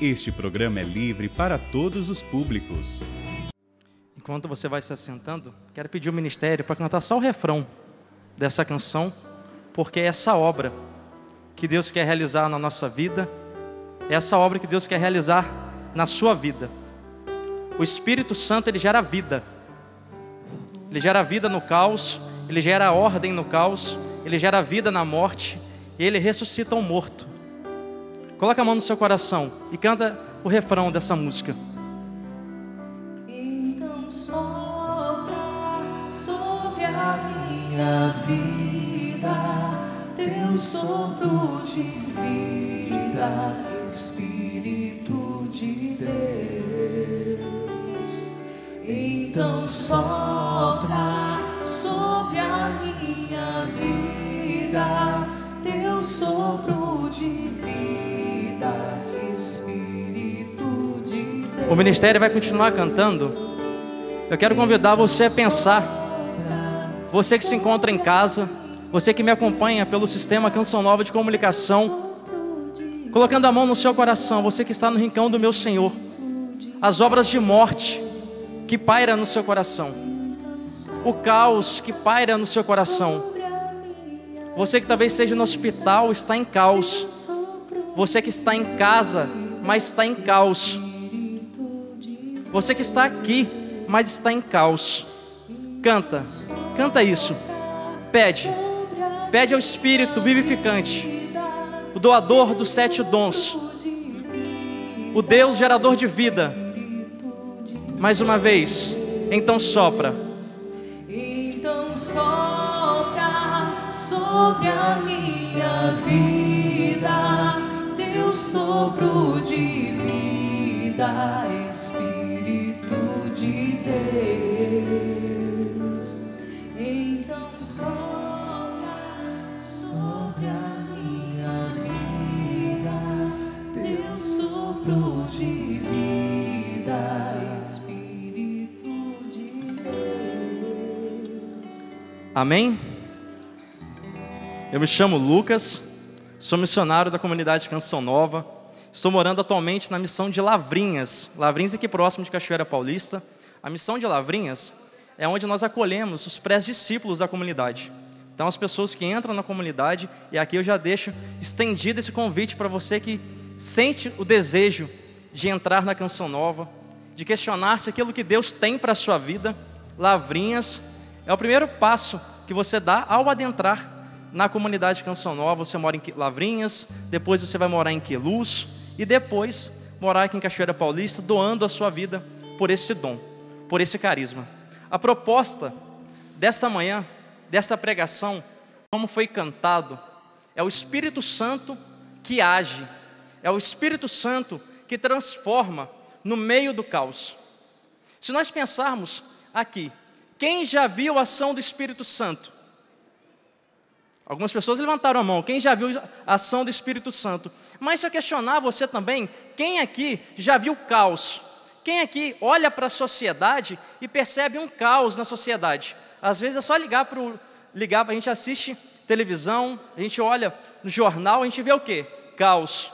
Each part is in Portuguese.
Este programa é livre para todos os públicos. Enquanto você vai se assentando, quero pedir ao ministério para cantar só o refrão dessa canção, porque é essa obra que Deus quer realizar na nossa vida, é essa obra que Deus quer realizar na sua vida. O Espírito Santo, ele gera vida. Ele gera vida no caos, ele gera ordem no caos, ele gera vida na morte, e ele ressuscita o morto. Coloca a mão no seu coração e canta o refrão dessa música. Então sopra sobre a minha vida teu sopro de vida, Espírito de Deus. Então sopra sobre a minha vida teu sopro de vida, Espírito de Deus. O ministério vai continuar cantando. Eu quero convidar você a pensar. Você que se encontra em casa, você que me acompanha pelo sistema Canção Nova de Comunicação, colocando a mão no seu coração, você que está no rincão do meu Senhor, as obras de morte que paira no seu coração, o caos que paira no seu coração, você que talvez esteja no hospital, está em caos, você que está em casa, mas está em caos, você que está aqui, mas está em caos, canta isso, pede ao Espírito vivificante, o doador dos 7 dons, o Deus gerador de vida, mais uma vez, então sopra. Então sopra sobre a minha vida teu sopro de vida, Espírito de Deus. Então sopra sobre a minha vida teu sopro de vida, Espírito de Deus. Amém? Eu me chamo Lucas, sou missionário da comunidade Canção Nova, estou morando atualmente na missão de Lavrinhas aqui próximo de Cachoeira Paulista. A missão de Lavrinhas é onde nós acolhemos os pré-discípulos da comunidade. Então as pessoas que entram na comunidade, e aqui eu já deixo estendido esse convite para você que sente o desejo de entrar na Canção Nova, de questionar se aquilo que Deus tem para a sua vida. Lavrinhas é o primeiro passo que você dá ao adentrar na comunidade Canção Nova. Você mora em Lavrinhas, depois você vai morar em Queluz, e depois morar aqui em Cachoeira Paulista, doando a sua vida por esse dom, por esse carisma. A proposta dessa manhã, dessa pregação, como foi cantado, é o Espírito Santo que age, é o Espírito Santo que transforma no meio do caos. Se nós pensarmos aqui, quem já viu a ação do Espírito Santo? Algumas pessoas levantaram a mão, quem já viu a ação do Espírito Santo? Mas se eu questionar você também, quem aqui já viu caos? Quem aqui olha para a sociedade e percebe um caos na sociedade? Às vezes é só ligar para a gente assiste televisão, a gente olha no jornal, a gente vê o quê? Caos,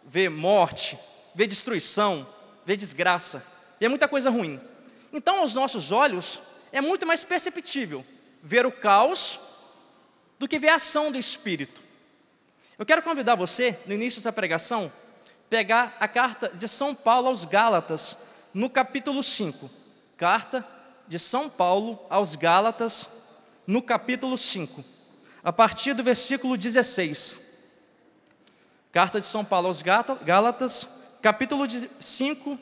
vê morte, vê destruição, vê desgraça, e é muita coisa ruim. Então aos nossos olhos é muito mais perceptível ver o caos do que ver a ação do Espírito. Eu quero convidar você, no início dessa pregação, pegar a carta de São Paulo aos Gálatas, no capítulo 5. Carta de São Paulo aos Gálatas, no capítulo 5, a partir do versículo 16. Carta de São Paulo aos Gálatas, capítulo 5,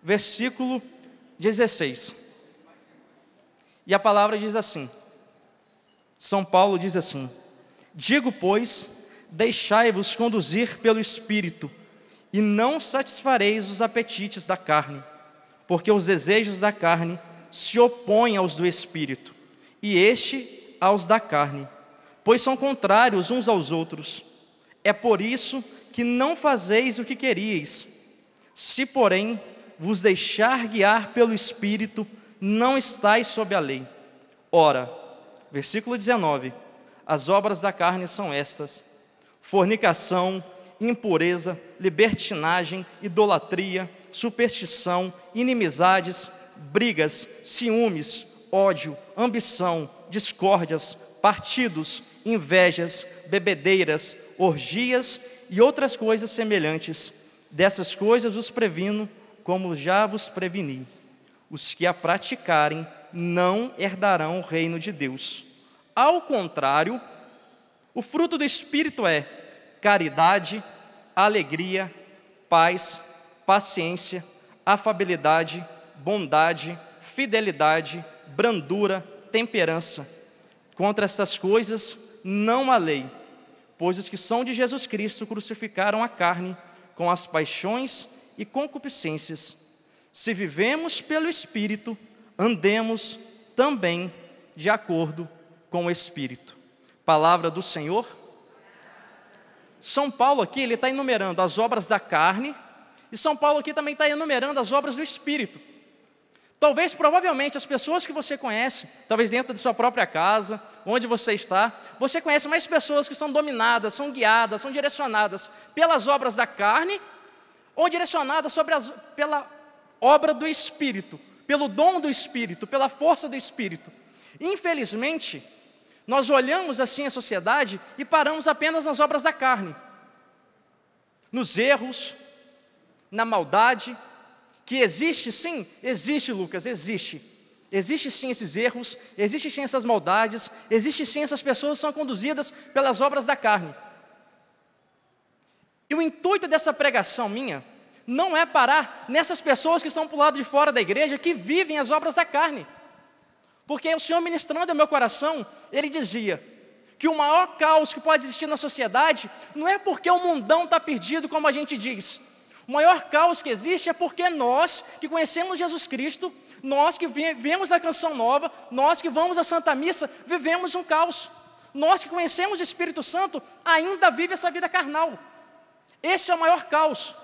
versículo 16. E a palavra diz assim, São Paulo diz assim: digo, pois, deixai-vos conduzir pelo Espírito, e não satisfareis os apetites da carne, porque os desejos da carne se opõem aos do Espírito, e este aos da carne, pois são contrários uns aos outros. É por isso que não fazeis o que queríeis. Se, porém, vos deixar guiar pelo Espírito, não estáis sob a lei. Ora, versículo 19, as obras da carne são estas: fornicação, impureza, libertinagem, idolatria, superstição, inimizades, brigas, ciúmes, ódio, ambição, discórdias, partidos, invejas, bebedeiras, orgias e outras coisas semelhantes. Dessas coisas os previno, como já vos preveni. Os que a praticarem não herdarão o reino de Deus. Ao contrário, o fruto do Espírito é caridade, alegria, paz, paciência, afabilidade, bondade, fidelidade, brandura, temperança. Contra essas coisas não há lei, pois os que são de Jesus Cristo crucificaram a carne com as paixões e concupiscências. Se vivemos pelo Espírito, andemos também de acordo com o Espírito. Palavra do Senhor. São Paulo aqui, ele está enumerando as obras da carne, e São Paulo aqui também está enumerando as obras do Espírito. Talvez, provavelmente, as pessoas que você conhece, talvez dentro de sua própria casa, onde você está, você conhece mais pessoas que são dominadas, são guiadas, são direcionadas pelas obras da carne, ou direcionadas pela obra do Espírito, pelo dom do Espírito, pela força do Espírito. Infelizmente, nós olhamos assim a sociedade e paramos apenas nas obras da carne, nos erros, na maldade, que existe sim, existe, Lucas, existe. Existe sim esses erros, existe sim essas maldades, existe sim essas pessoas que são conduzidas pelas obras da carne. E o intuito dessa pregação minha não é parar nessas pessoas que estão para o lado de fora da igreja, que vivem as obras da carne. Porque o Senhor ministrando ao meu coração, Ele dizia que o maior caos que pode existir na sociedade não é porque o mundão está perdido, como a gente diz. O maior caos que existe é porque nós que conhecemos Jesus Cristo, nós que vemos a Canção Nova, nós que vamos à Santa Missa, vivemos um caos. Nós que conhecemos o Espírito Santo, ainda vive essa vida carnal. Esse é o maior caos.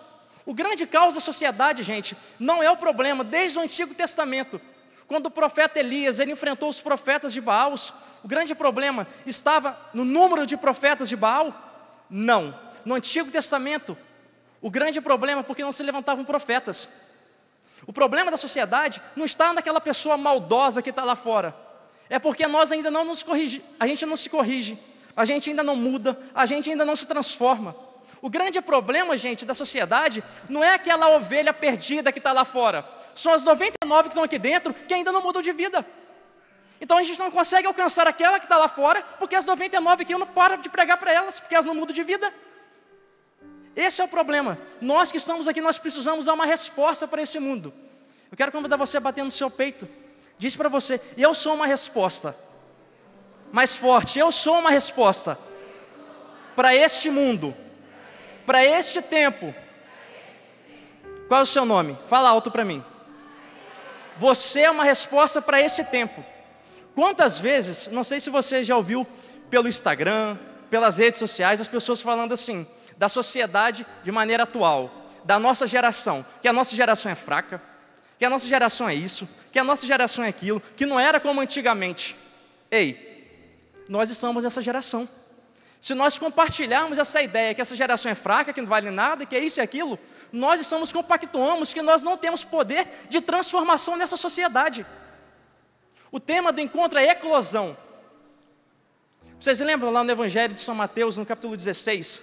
O grande caos da sociedade, gente, não é o problema desde o Antigo Testamento. Quando o profeta Elias, ele enfrentou os profetas de Baal, o grande problema estava no número de profetas de Baal? Não. No Antigo Testamento, o grande problema é porque não se levantavam profetas. O problema da sociedade não está naquela pessoa maldosa que está lá fora. É porque nós ainda não nos corrigimos, a gente não se corrige, a gente ainda não muda, a gente ainda não se transforma. O grande problema, gente, da sociedade não é aquela ovelha perdida que está lá fora. São as 99 que estão aqui dentro que ainda não mudam de vida. Então a gente não consegue alcançar aquela que está lá fora, porque as 99 aqui eu não paro de pregar para elas, porque elas não mudam de vida. Esse é o problema. Nós que estamos aqui, nós precisamos dar uma resposta para esse mundo. Eu quero convidar você a bater no seu peito. Diz para você, eu sou uma resposta. Mais forte, eu sou uma resposta para este mundo, para este tempo. Qual é o seu nome? Fala alto para mim. Você é uma resposta para esse tempo. Quantas vezes, não sei se você já ouviu pelo Instagram, pelas redes sociais, as pessoas falando assim, da sociedade de maneira atual, da nossa geração, que a nossa geração é fraca, que a nossa geração é isso, que a nossa geração é aquilo, que não era como antigamente. Ei, nós estamos nessa geração. Se nós compartilharmos essa ideia que essa geração é fraca, que não vale nada, que é isso e aquilo, nós compactuamos que nós não temos poder de transformação nessa sociedade. O tema do encontro é eclosão. Vocês lembram lá no Evangelho de São Mateus, no capítulo 16,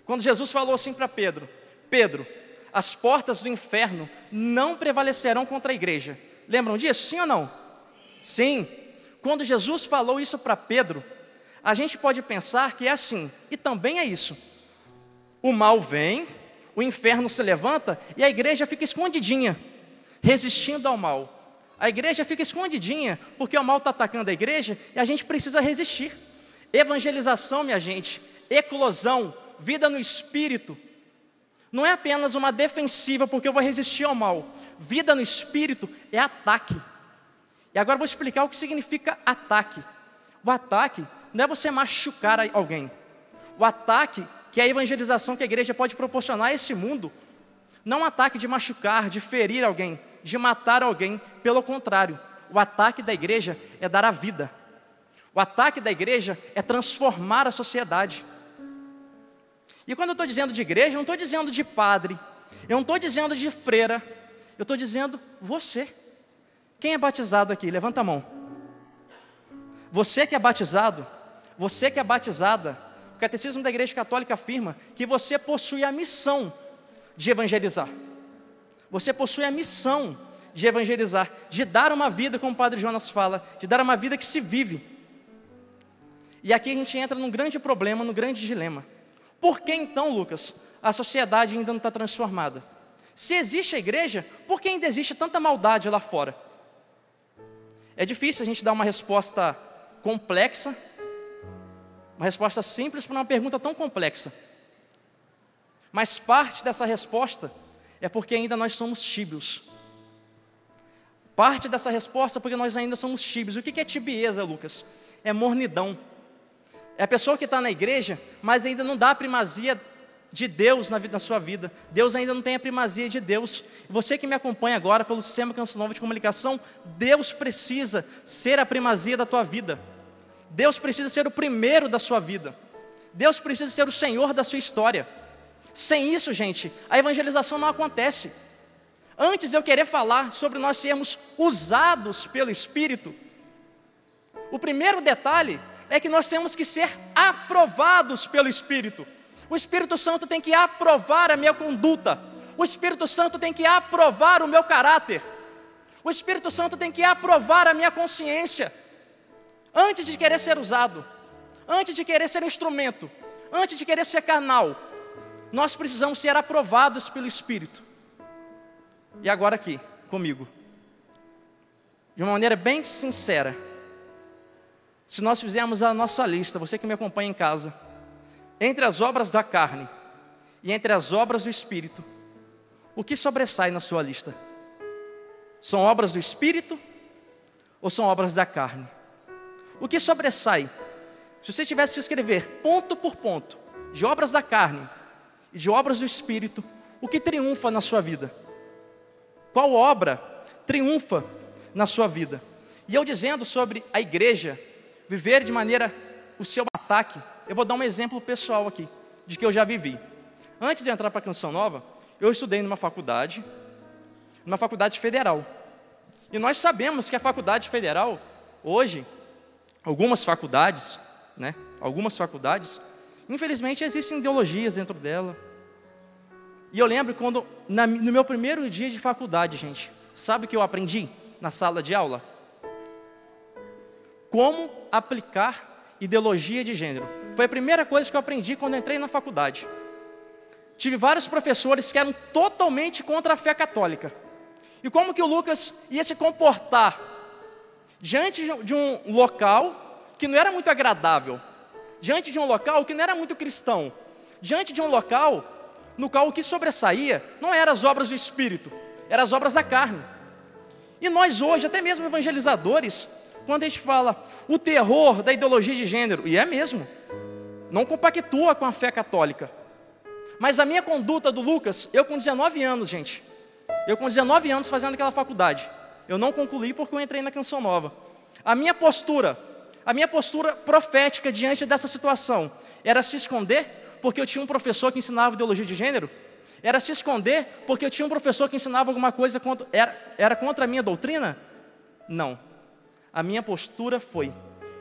quando Jesus falou assim para Pedro, Pedro, as portas do inferno não prevalecerão contra a igreja. Lembram disso, sim ou não? Sim. Quando Jesus falou isso para Pedro, a gente pode pensar que é assim, e também é isso. O mal vem, o inferno se levanta e a igreja fica escondidinha, resistindo ao mal. A igreja fica escondidinha porque o mal está atacando a igreja e a gente precisa resistir. Evangelização, minha gente, eclosão, vida no Espírito, não é apenas uma defensiva porque eu vou resistir ao mal. Vida no Espírito é ataque. E agora eu vou explicar o que significa ataque. O ataque não é você machucar alguém. O ataque, que é a evangelização que a igreja pode proporcionar a esse mundo, não é um ataque de machucar, de ferir alguém, de matar alguém. Pelo contrário, o ataque da igreja é dar a vida. O ataque da igreja é transformar a sociedade. E quando eu estou dizendo de igreja, eu não estou dizendo de padre, eu não estou dizendo de freira, eu estou dizendo você. Quem é batizado aqui? Levanta a mão. Você que é batizado, você que é batizada, o Catecismo da Igreja Católica afirma que você possui a missão de evangelizar. Você possui a missão de evangelizar, de dar uma vida, como o Padre Jonas fala, de dar uma vida que se vive. E aqui a gente entra num grande problema, num grande dilema. Por que então, Lucas, a sociedade ainda não está transformada? Se existe a igreja, por que ainda existe tanta maldade lá fora? É difícil a gente dar uma resposta complexa, uma resposta simples para uma pergunta tão complexa. Mas parte dessa resposta é porque ainda nós somos tíbios. Parte dessa resposta é porque nós ainda somos tíbios. O que é tibieza, Lucas? É mornidão. É a pessoa que está na igreja, mas ainda não dá a primazia de Deus na sua vida. Deus ainda não tem a primazia de Deus. Você que me acompanha agora pelo Sistema Canção Nova de Comunicação, Deus precisa ser a primazia da tua vida. Deus precisa ser o primeiro da sua vida. Deus precisa ser o Senhor da sua história. Sem isso, gente, a evangelização não acontece. Antes eu querer falar sobre nós sermos usados pelo Espírito, o primeiro detalhe é que nós temos que ser aprovados pelo Espírito. O Espírito Santo tem que aprovar a minha conduta. O Espírito Santo tem que aprovar o meu caráter. O Espírito Santo tem que aprovar a minha consciência. Antes de querer ser usado, antes de querer ser instrumento, antes de querer ser canal, nós precisamos ser aprovados pelo Espírito. E agora aqui, comigo, de uma maneira bem sincera, se nós fizermos a nossa lista, você que me acompanha em casa, entre as obras da carne e entre as obras do Espírito, o que sobressai na sua lista? São obras do Espírito ou são obras da carne? O que sobressai? Se você tivesse que escrever ponto por ponto, de obras da carne e de obras do Espírito, o que triunfa na sua vida? Qual obra triunfa na sua vida? E eu dizendo sobre a igreja viver de maneira o seu ataque, eu vou dar um exemplo pessoal aqui, de que eu já vivi. Antes de entrar para a Canção Nova, eu estudei numa faculdade federal. E nós sabemos que a faculdade federal, hoje, algumas faculdades, infelizmente existem ideologias dentro dela. E eu lembro quando, no meu primeiro dia de faculdade, gente, sabe o que eu aprendi na sala de aula? Como aplicar ideologia de gênero. Foi a primeira coisa que eu aprendi quando entrei na faculdade. Tive vários professores que eram totalmente contra a fé católica. E como que o Lucas ia se comportar diante de um local que não era muito agradável, diante de um local que não era muito cristão, diante de um local no qual o que sobressaía não eram as obras do Espírito, eram as obras da carne. E nós hoje, até mesmo evangelizadores, quando a gente fala o terror da ideologia de gênero, e é mesmo, não compactua com a fé católica. Mas a minha conduta do Lucas, eu com 19 anos, gente, eu com 19 anos fazendo aquela faculdade, eu não concluí porque eu entrei na Canção Nova. A minha postura profética diante dessa situação, era se esconder porque eu tinha um professor que ensinava ideologia de gênero? Era se esconder porque eu tinha um professor que ensinava alguma coisa era contra a minha doutrina? Não. A minha postura foi,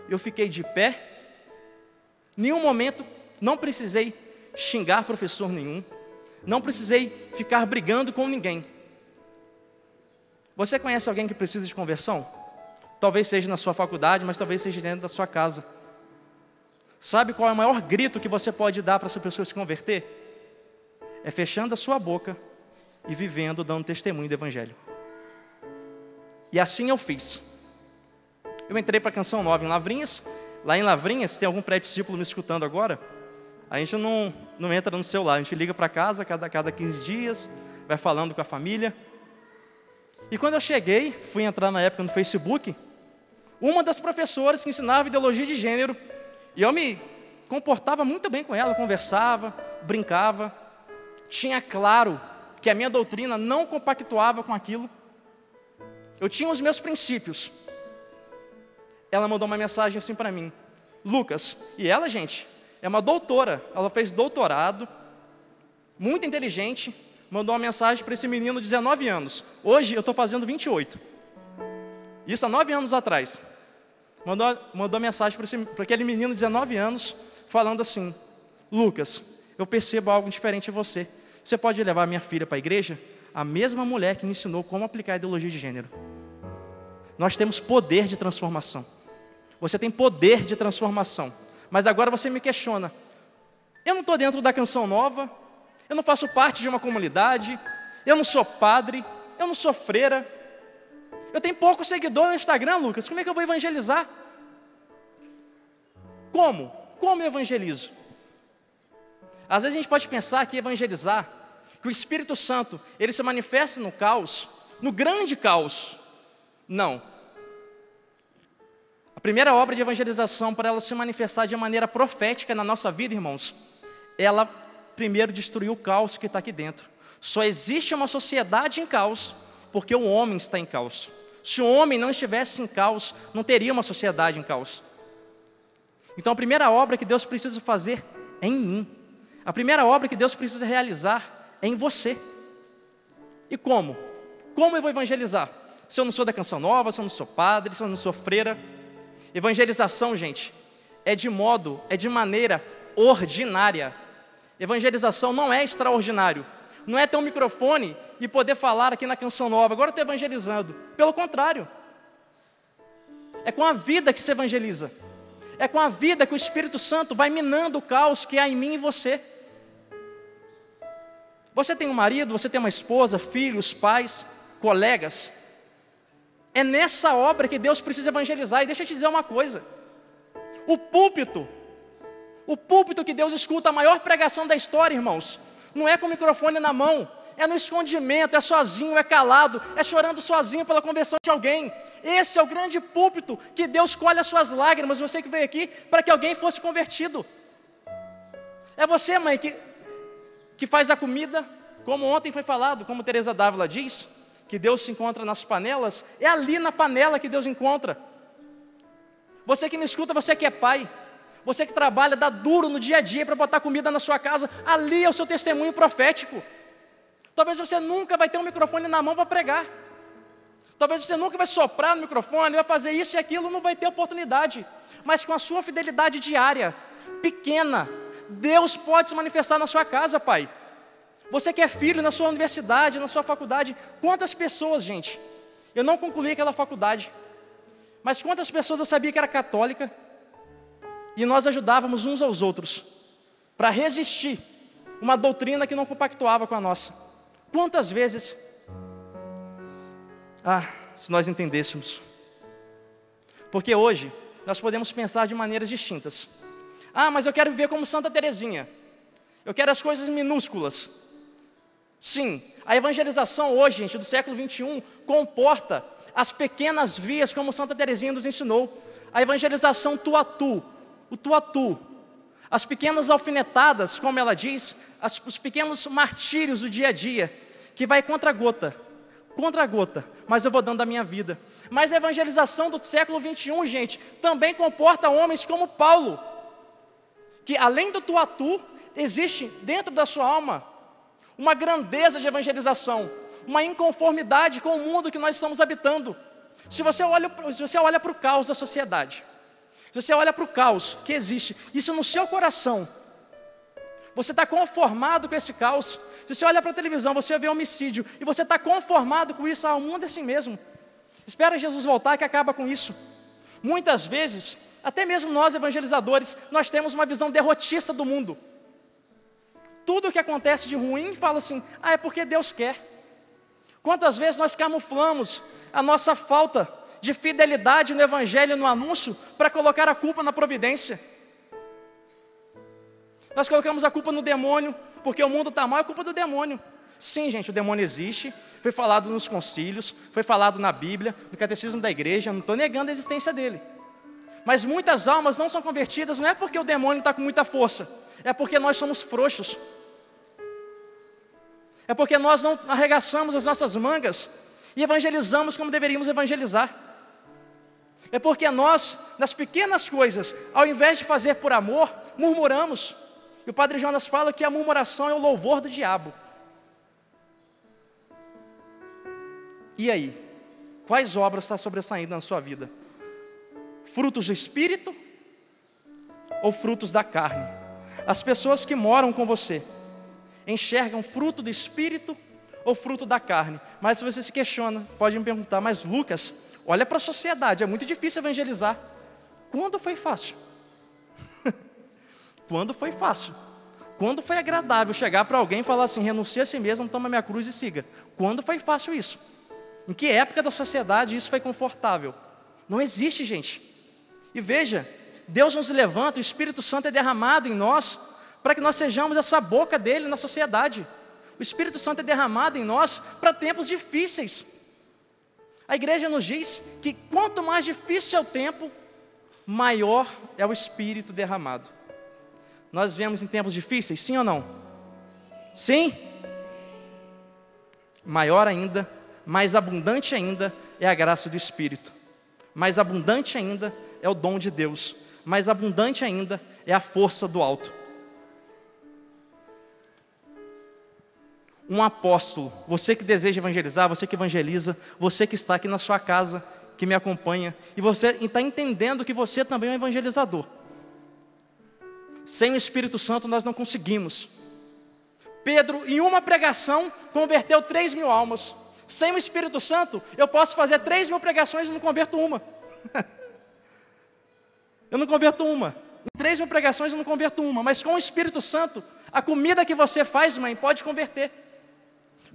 eu fiquei de pé, nenhum momento, não precisei xingar professor nenhum, não precisei ficar brigando com ninguém. Você conhece alguém que precisa de conversão? Talvez seja na sua faculdade, mas talvez seja dentro da sua casa. Sabe qual é o maior grito que você pode dar para essa pessoa se converter? É fechando a sua boca e vivendo, dando testemunho do Evangelho. E assim eu fiz. Eu entrei para a Canção Nova em Lavrinhas. Lá em Lavrinhas, tem algum pré-discípulo me escutando agora? A gente não entra no celular, a gente liga para casa cada 15 dias, vai falando com a família. E quando eu cheguei, fui entrar na época no Facebook, uma das professoras que ensinava ideologia de gênero, e eu me comportava muito bem com ela, conversava, brincava, tinha claro que a minha doutrina não compactuava com aquilo, eu tinha os meus princípios. Ela mandou uma mensagem assim para mim, Lucas, e ela, gente, é uma doutora, ela fez doutorado, muito inteligente, mandou uma mensagem para esse menino de 19 anos. Hoje eu estou fazendo 28. Isso há 9 anos atrás. Mandou mensagem para aquele menino de 19 anos, falando assim: Lucas, eu percebo algo diferente em você. Você pode levar minha filha para a igreja? A mesma mulher que me ensinou como aplicar a ideologia de gênero. Nós temos poder de transformação. Você tem poder de transformação. Mas agora você me questiona: eu não estou dentro da Canção Nova, eu não faço parte de uma comunidade, eu não sou padre, eu não sou freira, eu tenho pouco seguidor no Instagram, Lucas, como é que eu vou evangelizar? Como? Como eu evangelizo? Às vezes a gente pode pensar que evangelizar, que o Espírito Santo, ele se manifesta no caos, no grande caos. Não. A primeira obra de evangelização, para ela se manifestar de maneira profética na nossa vida, irmãos, ela primeiro destruiu o caos que está aqui dentro. Só existe uma sociedade em caos, porque o homem está em caos. Se o homem não estivesse em caos, não teria uma sociedade em caos. Então a primeira obra que Deus precisa fazer é em mim. A primeira obra que Deus precisa realizar é em você. E como? Como eu vou evangelizar? Se eu não sou da Canção Nova, se eu não sou padre, se eu não sou freira. Evangelização, gente, é de maneira ordinária. Evangelização não é extraordinário. Não é ter um microfone e poder falar aqui na Canção Nova: agora eu estou evangelizando. Pelo contrário. É com a vida que se evangeliza. É com a vida que o Espírito Santo vai minando o caos que há em mim e você. Você tem um marido, você tem uma esposa, filhos, pais, colegas. É nessa obra que Deus precisa evangelizar. E deixa eu te dizer uma coisa: o púlpito que Deus escuta, a maior pregação da história, irmãos, não é com o microfone na mão, é no escondimento, é sozinho, é calado, é chorando sozinho pela conversão de alguém. Esse é o grande púlpito que Deus colhe as suas lágrimas. Você que veio aqui para que alguém fosse convertido. É você, mãe, que faz a comida, como ontem foi falado, como Teresa Dávila diz, que Deus se encontra nas panelas. É ali na panela que Deus encontra. Você que me escuta, você que é pai, você que trabalha, dá duro no dia a dia para botar comida na sua casa, ali é o seu testemunho profético. Talvez você nunca vai ter um microfone na mão para pregar. Talvez você nunca vai soprar no microfone, vai fazer isso e aquilo, não vai ter oportunidade. Mas com a sua fidelidade diária, pequena, Deus pode se manifestar na sua casa, pai. Você que é filho, na sua universidade, na sua faculdade. Quantas pessoas, gente, eu não concluí aquela faculdade, mas quantas pessoas eu sabia que era católica, e nós ajudávamos uns aos outros, para resistir uma doutrina que não compactuava com a nossa. Quantas vezes... se nós entendêssemos. Porque hoje, nós podemos pensar de maneiras distintas. Mas eu quero viver como Santa Teresinha. Eu quero as coisas minúsculas. Sim, a evangelização hoje, gente, do século 21, comporta as pequenas vias como Santa Teresinha nos ensinou. A evangelização tu a tu, o tu a tu. As pequenas alfinetadas, como ela diz, os pequenos martírios do dia a dia, que vai contra a gota, mas eu vou dando a minha vida. Mas a evangelização do século 21, gente, também comporta homens como Paulo, que além do tu a tu, existe dentro da sua alma uma grandeza de evangelização, uma inconformidade com o mundo que nós estamos habitando. Se você olha para o caos da sociedade, se você olha para o caos que existe, isso no seu coração, você está conformado com esse caos. Se você olha para a televisão, você vê homicídio, e você está conformado com isso. O mundo é assim mesmo. Espera Jesus voltar que acaba com isso. Muitas vezes, até mesmo nós evangelizadores, nós temos uma visão derrotista do mundo. Tudo o que acontece de ruim, fala assim: é porque Deus quer. Quantas vezes nós camuflamos a nossa falta de fidelidade no evangelho, no anúncio, para colocar a culpa na providência. Nós colocamos a culpa no demônio, porque o mundo está mal, é culpa do demônio. Sim, gente, o demônio existe, foi falado nos concílios, foi falado na Bíblia, no catecismo da igreja, não estou negando a existência dele. Mas muitas almas não são convertidas, não é porque o demônio está com muita força, é porque nós somos frouxos. É porque nós não arregaçamos as nossas mangas e evangelizamos como deveríamos evangelizar. É porque nós, nas pequenas coisas, ao invés de fazer por amor, murmuramos. E o Padre Jonas fala que a murmuração é o louvor do diabo. E aí? Quais obras estão sobressaindo na sua vida? Frutos do Espírito ou frutos da carne? As pessoas que moram com você enxergam fruto do Espírito ou fruto da carne? Mas se você se questiona, pode me perguntar, mas Lucas, olha para a sociedade, é muito difícil evangelizar. Quando foi fácil? Quando foi fácil? Quando foi agradável chegar para alguém e falar assim, renuncia a si mesmo, toma minha cruz e siga? Quando foi fácil isso? Em que época da sociedade isso foi confortável? Não existe, gente. E veja, Deus nos levanta, o Espírito Santo é derramado em nós, para que nós sejamos essa boca dele na sociedade. O Espírito Santo é derramado em nós para tempos difíceis. A igreja nos diz que quanto mais difícil é o tempo, maior é o Espírito derramado. Nós vivemos em tempos difíceis, sim ou não? Sim? Maior ainda, mais abundante ainda é a graça do Espírito. Mais abundante ainda é o dom de Deus. Mais abundante ainda é a força do alto. Um apóstolo, você que deseja evangelizar, você que evangeliza, você que está aqui na sua casa, que me acompanha, e você está entendendo que você também é um evangelizador. Sem o Espírito Santo nós não conseguimos. Pedro, em uma pregação, converteu 3.000 almas. Sem o Espírito Santo, eu posso fazer 3.000 pregações e não converto uma. Eu não converto uma. Em 3.000 pregações eu não converto uma. Mas com o Espírito Santo, a comida que você faz, mãe, pode converter.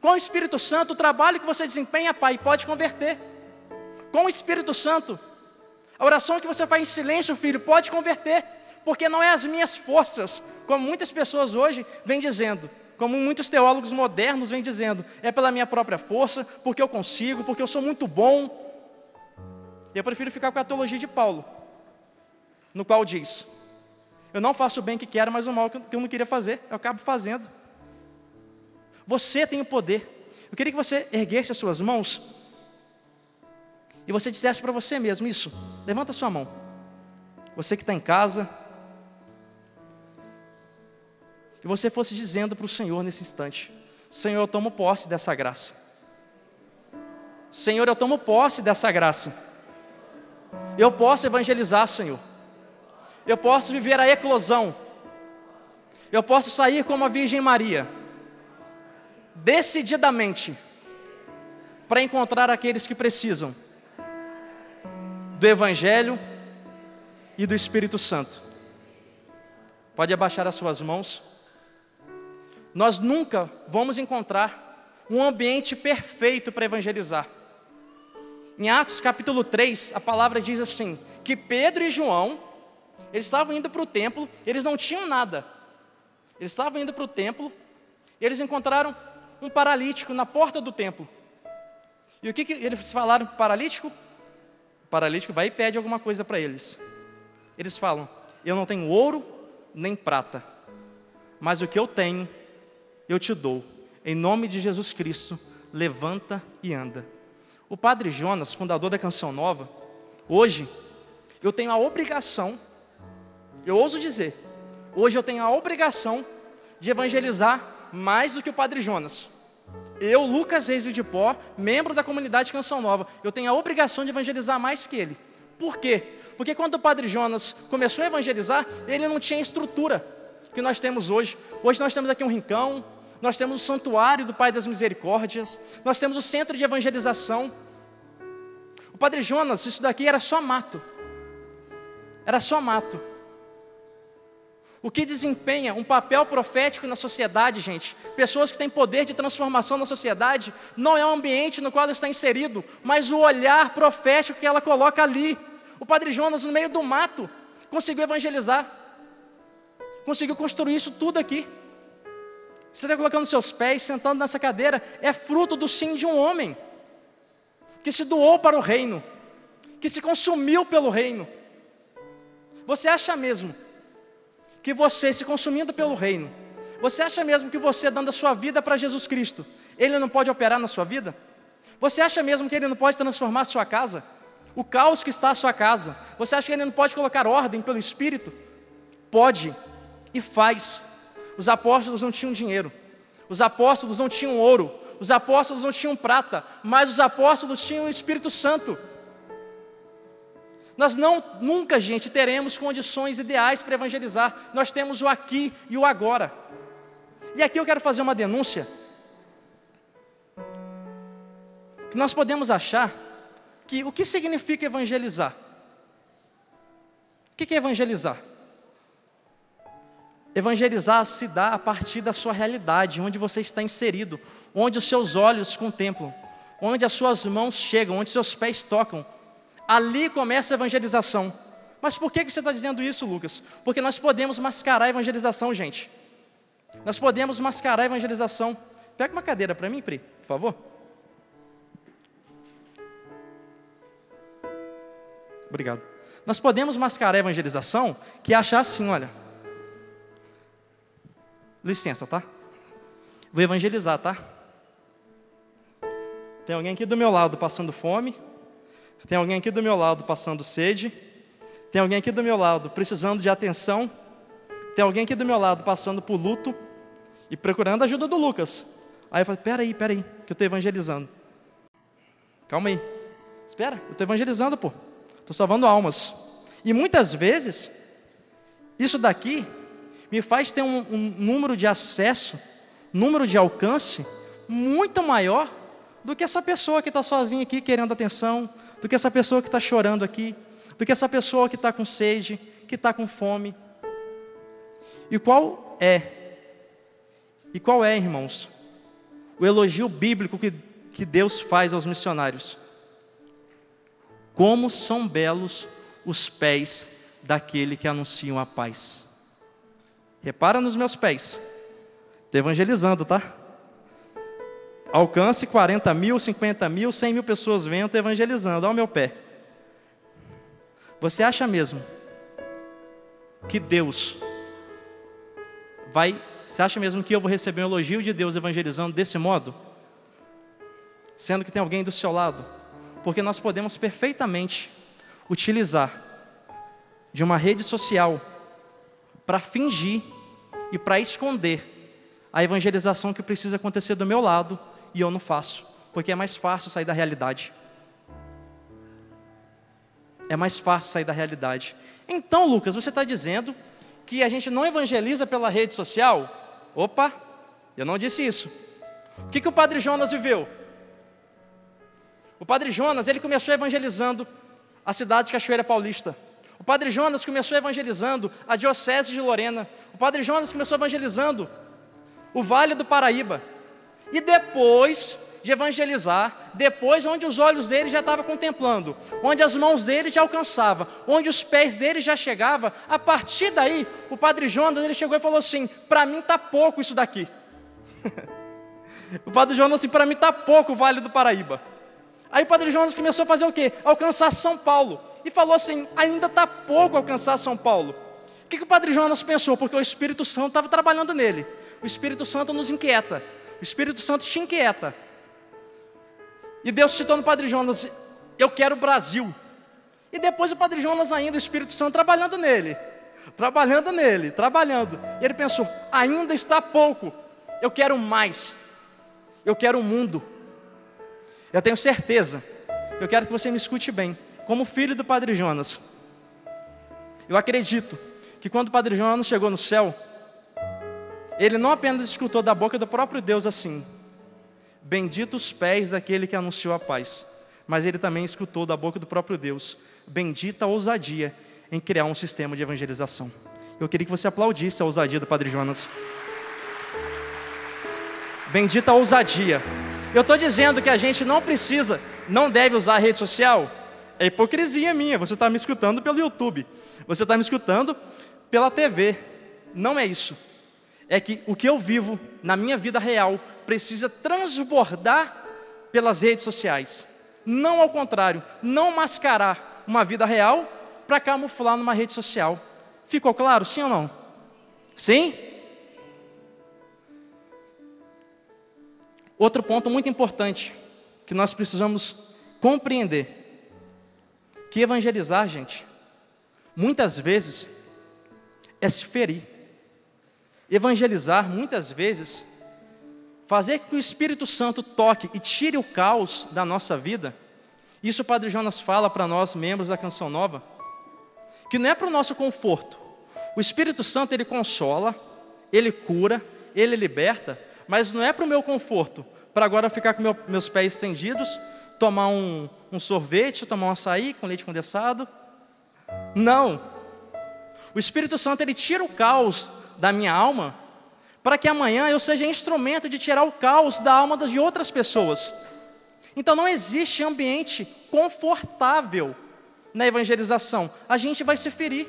Com o Espírito Santo, o trabalho que você desempenha, pai, pode converter. Com o Espírito Santo, a oração que você faz em silêncio, filho, pode converter. Porque não é as minhas forças, como muitas pessoas hoje vêm dizendo, como muitos teólogos modernos vêm dizendo, é pela minha própria força, porque eu consigo, porque eu sou muito bom. E eu prefiro ficar com a teologia de Paulo, no qual diz, eu não faço o bem que quero, mas o mal que eu não queria fazer, eu acabo fazendo. Você tem o poder. Eu queria que você erguesse as suas mãos e você dissesse para você mesmo isso. Levanta a sua mão. Você que está em casa, e você fosse dizendo para o Senhor nesse instante, Senhor, eu tomo posse dessa graça. Senhor, eu tomo posse dessa graça. Eu posso evangelizar, Senhor. Eu posso viver a eclosão. Eu posso sair como a Virgem Maria, decididamente, para encontrar aqueles que precisam do Evangelho e do Espírito Santo. Pode abaixar as suas mãos. Nós nunca vamos encontrar um ambiente perfeito para evangelizar. Em Atos capítulo 3, a palavra diz assim, que Pedro e João, eles estavam indo para o templo, eles não tinham nada. Eles estavam indo para o templo, e eles encontraram um paralítico na porta do templo. E o que eles falaram para o paralítico? O paralítico vai e pede alguma coisa para eles. Eles falam, eu não tenho ouro nem prata, mas o que eu tenho, eu te dou. Em nome de Jesus Cristo, levanta e anda. O Padre Jonas, fundador da Canção Nova, hoje, eu tenho a obrigação, eu ouso dizer, hoje eu tenho a obrigação de evangelizar mais do que o Padre Jonas. Eu, Lucas Reis de Pó, membro da comunidade Canção Nova, eu tenho a obrigação de evangelizar mais que ele. Por quê? Porque quando o Padre Jonas começou a evangelizar, ele não tinha a estrutura que nós temos hoje. Hoje nós temos aqui um rincão, nós temos o santuário do Pai das Misericórdias, nós temos o centro de evangelização. O Padre Jonas, isso daqui era só mato. Era só mato. O que desempenha um papel profético na sociedade, gente, pessoas que têm poder de transformação na sociedade, não é o ambiente no qual ela está inserido, mas o olhar profético que ela coloca ali. O Padre Jonas, no meio do mato, conseguiu evangelizar, conseguiu construir isso tudo aqui. Você está colocando seus pés, sentando nessa cadeira, é fruto do sim de um homem, que se doou para o reino, que se consumiu pelo reino. Você acha mesmo que você se consumindo pelo reino, você acha mesmo que você dando a sua vida para Jesus Cristo, Ele não pode operar na sua vida? Você acha mesmo que Ele não pode transformar a sua casa? O caos que está à sua casa, você acha que ele não pode colocar ordem pelo Espírito? Pode, e faz. Os apóstolos não tinham dinheiro, os apóstolos não tinham ouro, os apóstolos não tinham prata, mas os apóstolos tinham o Espírito Santo. Nós nunca, gente, teremos condições ideais para evangelizar. Nós temos o aqui e o agora. E aqui eu quero fazer uma denúncia. Que nós podemos achar que o que significa evangelizar? O que é evangelizar? Evangelizar se dá a partir da sua realidade, onde você está inserido, onde os seus olhos contemplam, onde as suas mãos chegam, onde seus pés tocam. Ali começa a evangelização. Mas por que você está dizendo isso, Lucas? Porque nós podemos mascarar a evangelização, gente. Nós podemos mascarar a evangelização. Pega uma cadeira para mim, Pri, por favor. Obrigado. Nós podemos mascarar a evangelização que é achar assim, olha. Licença, tá? Vou evangelizar, tá? Tem alguém aqui do meu lado passando fome. Tem alguém aqui do meu lado passando sede. Tem alguém aqui do meu lado precisando de atenção. Tem alguém aqui do meu lado passando por luto e procurando a ajuda do Lucas. Aí eu falo, peraí, que eu estou evangelizando. Calma aí. Espera, eu estou evangelizando, pô. Estou salvando almas. E muitas vezes, isso daqui me faz ter um número de acesso, número de alcance, muito maior do que essa pessoa que está sozinha aqui querendo atenção, do que essa pessoa que está chorando aqui, do que essa pessoa que está com sede, que está com fome. E qual é, irmãos, o elogio bíblico que Deus faz aos missionários? Como são belos os pés daquele que anunciam a paz. Repara nos meus pés. Estou evangelizando, tá? Alcance 40 mil, 50 mil, 100 mil pessoas vendo, estou evangelizando. Olha o meu pé. Você acha mesmo que Deus você acha mesmo que eu vou receber um elogio de Deus evangelizando desse modo? Sendo que tem alguém do seu lado? Porque nós podemos perfeitamente utilizar de uma rede social para fingir e para esconder a evangelização que precisa acontecer do meu lado e eu não faço, porque é mais fácil sair da realidade. É mais fácil sair da realidade. Então, Lucas, você está dizendo que a gente não evangeliza pela rede social? Opa, eu não disse isso. O que o Padre Jonas viveu? O Padre Jonas, ele começou evangelizando a cidade de Cachoeira Paulista. O Padre Jonas começou evangelizando a Diocese de Lorena. O Padre Jonas começou evangelizando o Vale do Paraíba. E depois de evangelizar, depois onde os olhos dele já estavam contemplando, onde as mãos dele já alcançavam, onde os pés dele já chegavam, a partir daí, o Padre Jonas, ele chegou e falou assim, para mim está pouco isso daqui. O Padre Jonas assim, para mim está pouco o Vale do Paraíba. Aí o Padre Jonas começou a fazer o quê? Alcançar São Paulo. E falou assim, ainda está pouco alcançar São Paulo. O que o Padre Jonas pensou? Porque o Espírito Santo estava trabalhando nele. O Espírito Santo nos inquieta. O Espírito Santo te inquieta. E Deus citou no Padre Jonas, eu quero o Brasil. E depois o Padre Jonas ainda, o Espírito Santo trabalhando nele. E ele pensou, ainda está pouco. Eu quero mais. Eu quero o mundo. Eu tenho certeza, eu quero que você me escute bem, como filho do Padre Jonas. Eu acredito que quando o Padre Jonas chegou no céu, ele não apenas escutou da boca do próprio Deus assim, bendito os pés daquele que anunciou a paz, mas ele também escutou da boca do próprio Deus, bendita a ousadia em criar um sistema de evangelização. Eu queria que você aplaudisse a ousadia do Padre Jonas. Bendita a ousadia. Eu estou dizendo que a gente não deve usar a rede social. É hipocrisia minha, você está me escutando pelo YouTube. Você está me escutando pela TV. Não é isso. É que o que eu vivo na minha vida real precisa transbordar pelas redes sociais. Não ao contrário, não mascarar uma vida real para camuflar numa rede social. Ficou claro, sim ou não? Sim? Outro ponto muito importante que nós precisamos compreender. que evangelizar, gente, muitas vezes é se ferir. Evangelizar, muitas vezes, fazer com que o Espírito Santo toque e tire o caos da nossa vida. Isso o Padre Jonas fala para nós, membros da Canção Nova, que não é para o nosso conforto. O Espírito Santo, ele consola, ele cura, ele liberta, mas não é para o meu conforto, para agora ficar com meus pés estendidos, tomar um sorvete, tomar um açaí com leite condensado. Não. O Espírito Santo, ele tira o caos da minha alma, para que amanhã eu seja instrumento de tirar o caos da alma de outras pessoas. Então não existe ambiente confortável na evangelização. A gente vai se ferir.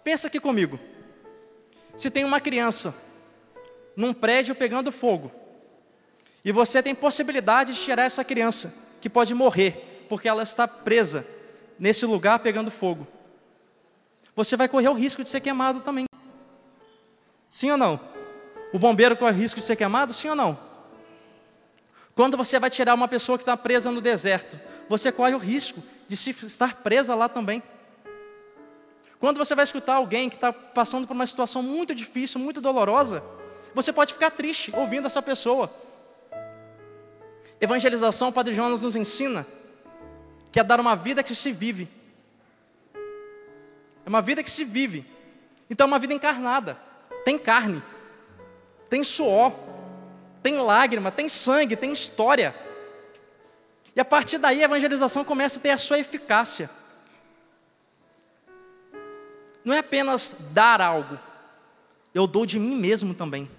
Pensa aqui comigo. Se tem uma criança num prédio pegando fogo, e você tem possibilidade de tirar essa criança, que pode morrer, porque ela está presa nesse lugar pegando fogo, você vai correr o risco de ser queimado também. Sim ou não? O bombeiro corre o risco de ser queimado? Sim ou não? Quando você vai tirar uma pessoa que está presa no deserto, você corre o risco de estar presa lá também. Quando você vai escutar alguém que está passando por uma situação muito difícil, muito dolorosa, você pode ficar triste ouvindo essa pessoa. Evangelização, o Padre Jonas nos ensina que é dar uma vida que se vive. É uma vida que se vive. Então é uma vida encarnada. Tem carne, tem suor, tem lágrima, tem sangue, tem história. E a partir daí a evangelização começa a ter a sua eficácia. Não é apenas dar algo. Eu dou de mim mesmo também.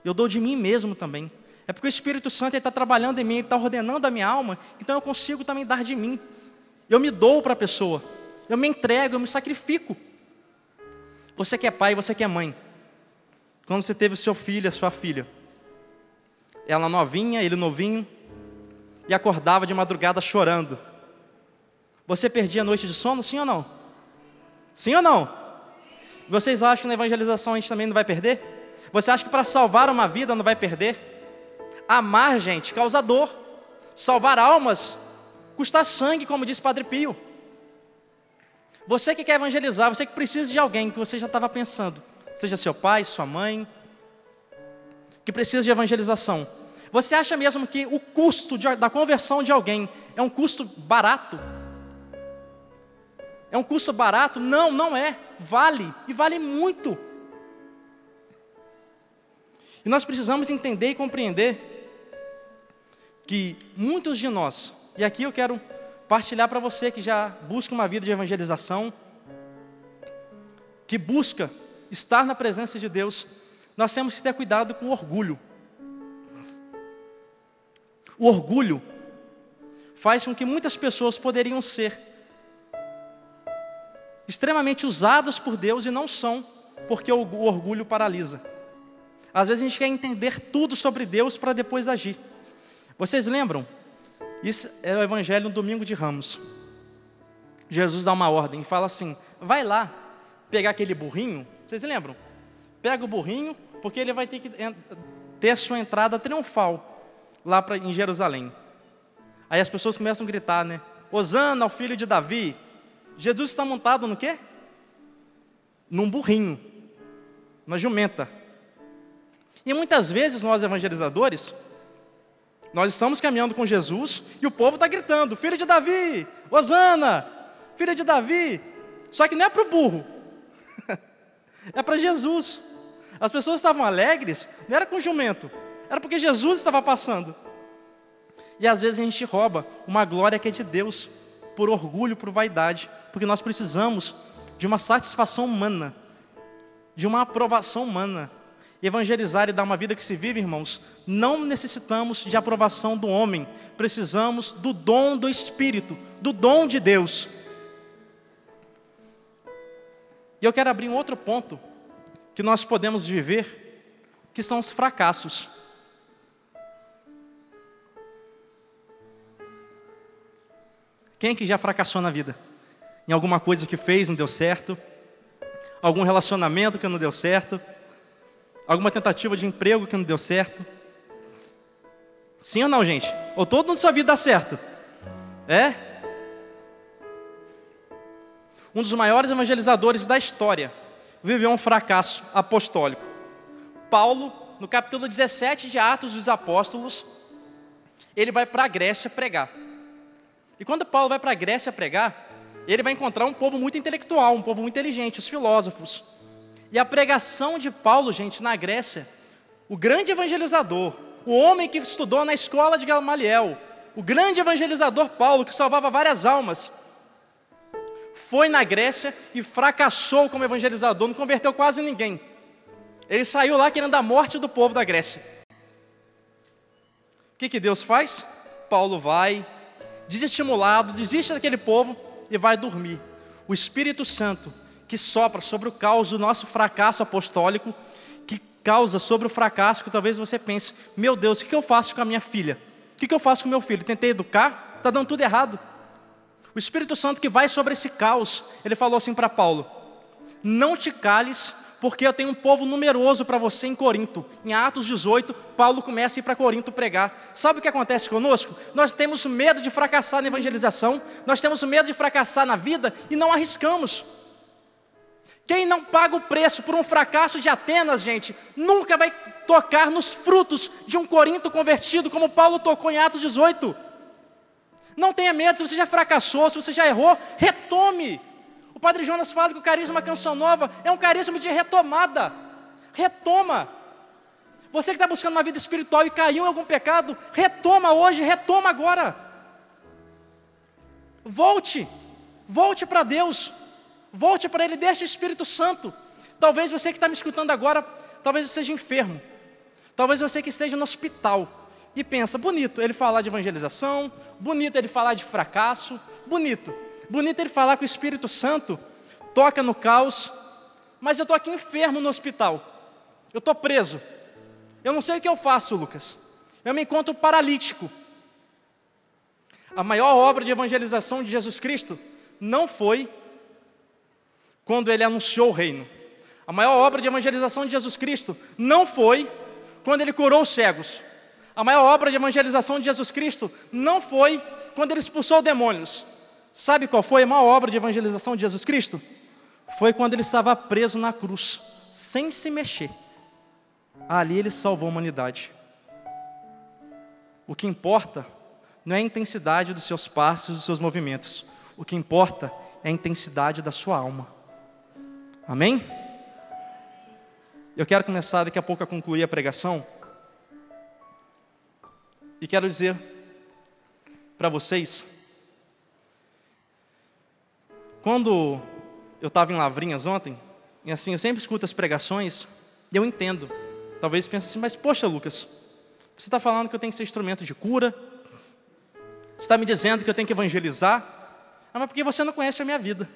Eu dou de mim mesmo também. É porque o Espírito Santo está trabalhando em mim, ele está ordenando a minha alma, então eu consigo também dar de mim. Eu me dou para a pessoa. Eu me entrego, eu me sacrifico. Você que é pai, você que é mãe. Quando você teve o seu filho, a sua filha, ela novinha, ele novinho, e acordava de madrugada chorando, você perdia a noite de sono, sim ou não? Sim ou não? Vocês acham que na evangelização a gente também não vai perder? Você acha que para salvar uma vida não vai perder? Amar, gente, causa dor. Salvar almas custa sangue, como diz Padre Pio. Você que quer evangelizar, você que precisa de alguém que você já estava pensando, seja seu pai, sua mãe, que precisa de evangelização. Você acha mesmo que o custo da conversão de alguém é um custo barato? É um custo barato? Não, não é. Vale, e vale muito. E nós precisamos entender e compreender que muitos de nós, e aqui eu quero partilhar para você que já busca uma vida de evangelização, que busca estar na presença de Deus, nós temos que ter cuidado com o orgulho. O orgulho faz com que muitas pessoas poderiam ser extremamente usados por Deus e não são, porque o orgulho paralisa. Às vezes a gente quer entender tudo sobre Deus para depois agir. Vocês lembram? Isso é o Evangelho no Domingo de Ramos. Jesus dá uma ordem e fala assim: vai lá pegar aquele burrinho. Vocês lembram? Pega o burrinho, porque ele vai ter que ter a sua entrada triunfal lá em Jerusalém. Aí as pessoas começam a gritar, né? Hosana ao filho de Davi. Jesus está montado no quê? Num burrinho, na jumenta. E muitas vezes nós evangelizadores, nós estamos caminhando com Jesus e o povo está gritando: filho de Davi, Hosana, filho de Davi. Só que não é para o burro, é para Jesus. As pessoas estavam alegres, não era com o jumento, era porque Jesus estava passando. E às vezes a gente rouba uma glória que é de Deus, por orgulho, por vaidade, porque nós precisamos de uma satisfação humana, de uma aprovação humana. Evangelizar e dar uma vida que se vive, irmãos, não necessitamos de aprovação do homem, precisamos do dom do Espírito, do dom de Deus. E eu quero abrir um outro ponto que nós podemos viver, que são os fracassos. Quem é que já fracassou na vida? Em alguma coisa que fez, não deu certo? Algum relacionamento que não deu certo? Alguma tentativa de emprego que não deu certo? Sim ou não, gente? Ou todo mundo na sua vida dá certo? É? um dos maiores evangelizadores da história, viveu um fracasso apostólico. Paulo, no capítulo 17 de Atos dos Apóstolos, ele vai para a Grécia pregar. E quando Paulo vai para a Grécia pregar, ele vai encontrar um povo muito intelectual, um povo muito inteligente, os filósofos. E a pregação de Paulo, gente, na Grécia, o grande evangelizador, o homem que estudou na escola de Gamaliel, o grande evangelizador Paulo, que salvava várias almas, foi na Grécia e fracassou como evangelizador, não converteu quase ninguém. Ele saiu lá querendo a morte do povo da Grécia. O que Deus faz? Paulo vai, desestimulado, desiste daquele povo e vai dormir. O Espírito Santo, que sopra sobre o caos do nosso fracasso apostólico, que causa sobre o fracasso que talvez você pense, meu Deus, o que eu faço com a minha filha? O que eu faço com meu filho? Tentei educar, está dando tudo errado. O Espírito Santo que vai sobre esse caos, ele falou assim para Paulo, não te cales, porque eu tenho um povo numeroso para você em Corinto. Em Atos 18, Paulo começa a ir para Corinto pregar. Sabe o que acontece conosco? Nós temos medo de fracassar na evangelização, nós temos medo de fracassar na vida e não arriscamos. Quem não paga o preço por um fracasso de Atenas, gente, nunca vai tocar nos frutos de um Corinto convertido, como Paulo tocou em Atos 18. Não tenha medo, se você já fracassou, se você já errou, retome. O Padre Jonas fala que o carisma Canção Nova é um carisma de retomada. Retoma. Você que está buscando uma vida espiritual e caiu em algum pecado, retoma hoje, retoma agora. Volte para Deus. Volte para Ele, deixe o Espírito Santo. Talvez você que está me escutando agora, talvez você seja enfermo. Talvez você que esteja no hospital. E pensa, bonito ele falar de evangelização, bonito ele falar de fracasso, bonito ele falar que o Espírito Santo toca no caos, mas eu estou aqui enfermo no hospital, eu estou preso, eu não sei o que eu faço, Lucas, eu me encontro paralítico. A maior obra de evangelização de Jesus Cristo não foi quando Ele anunciou o reino. A maior obra de evangelização de Jesus Cristo não foi quando Ele curou os cegos. A maior obra de evangelização de Jesus Cristo não foi quando Ele expulsou demônios. Sabe qual foi a maior obra de evangelização de Jesus Cristo? Foi quando Ele estava preso na cruz, sem se mexer. Ali Ele salvou a humanidade. O que importa não é a intensidade dos seus passos, dos seus movimentos. O que importa é a intensidade da sua alma. Amém? Eu quero começar daqui a pouco a concluir a pregação. E quero dizer para vocês, quando eu estava em Lavrinhas ontem, e assim, eu sempre escuto as pregações, e eu entendo. Talvez pense assim, mas poxa Lucas, você está falando que eu tenho que ser instrumento de cura, você está me dizendo que eu tenho que evangelizar, mas porque você não conhece a minha vida,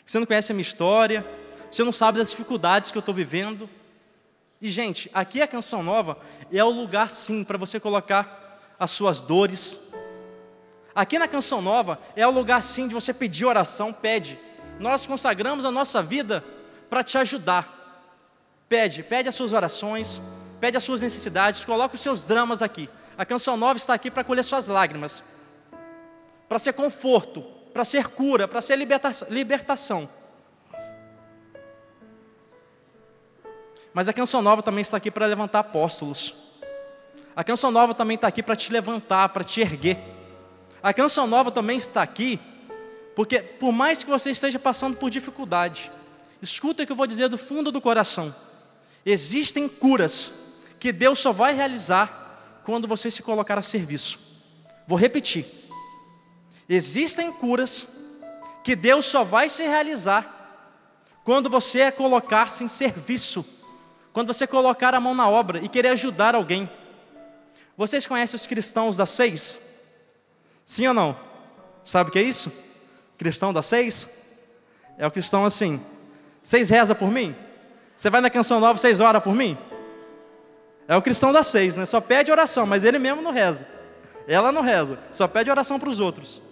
você não conhece a minha história, você não sabe das dificuldades que eu estou vivendo. E gente, aqui a Canção Nova é o lugar sim para você colocar as suas dores. Aqui na Canção Nova é o lugar sim de você pedir oração, pede. Nós consagramos a nossa vida para te ajudar. Pede as suas orações, pede as suas necessidades, coloque os seus dramas aqui. A Canção Nova está aqui para colher suas lágrimas, para ser conforto, para ser cura, para ser libertação. Mas a Canção Nova também está aqui para levantar apóstolos. A Canção Nova também está aqui para te levantar, para te erguer. A Canção Nova também está aqui porque, por mais que você esteja passando por dificuldade, escuta o que eu vou dizer do fundo do coração. Existem curas que Deus só vai realizar quando você se colocar a serviço. Vou repetir. Existem curas que Deus só vai se realizar quando você colocar-se em serviço. Quando você colocar a mão na obra e querer ajudar alguém. Vocês conhecem os cristãos das 6? Sim ou não? Sabe o que é isso? Cristão das 6? É o cristão assim. 6 reza por mim? Você vai na Canção Nova, 6 ora por mim? É o cristão das 6, né? Só pede oração, mas ele mesmo não reza. Ela não reza, só pede oração para os outros.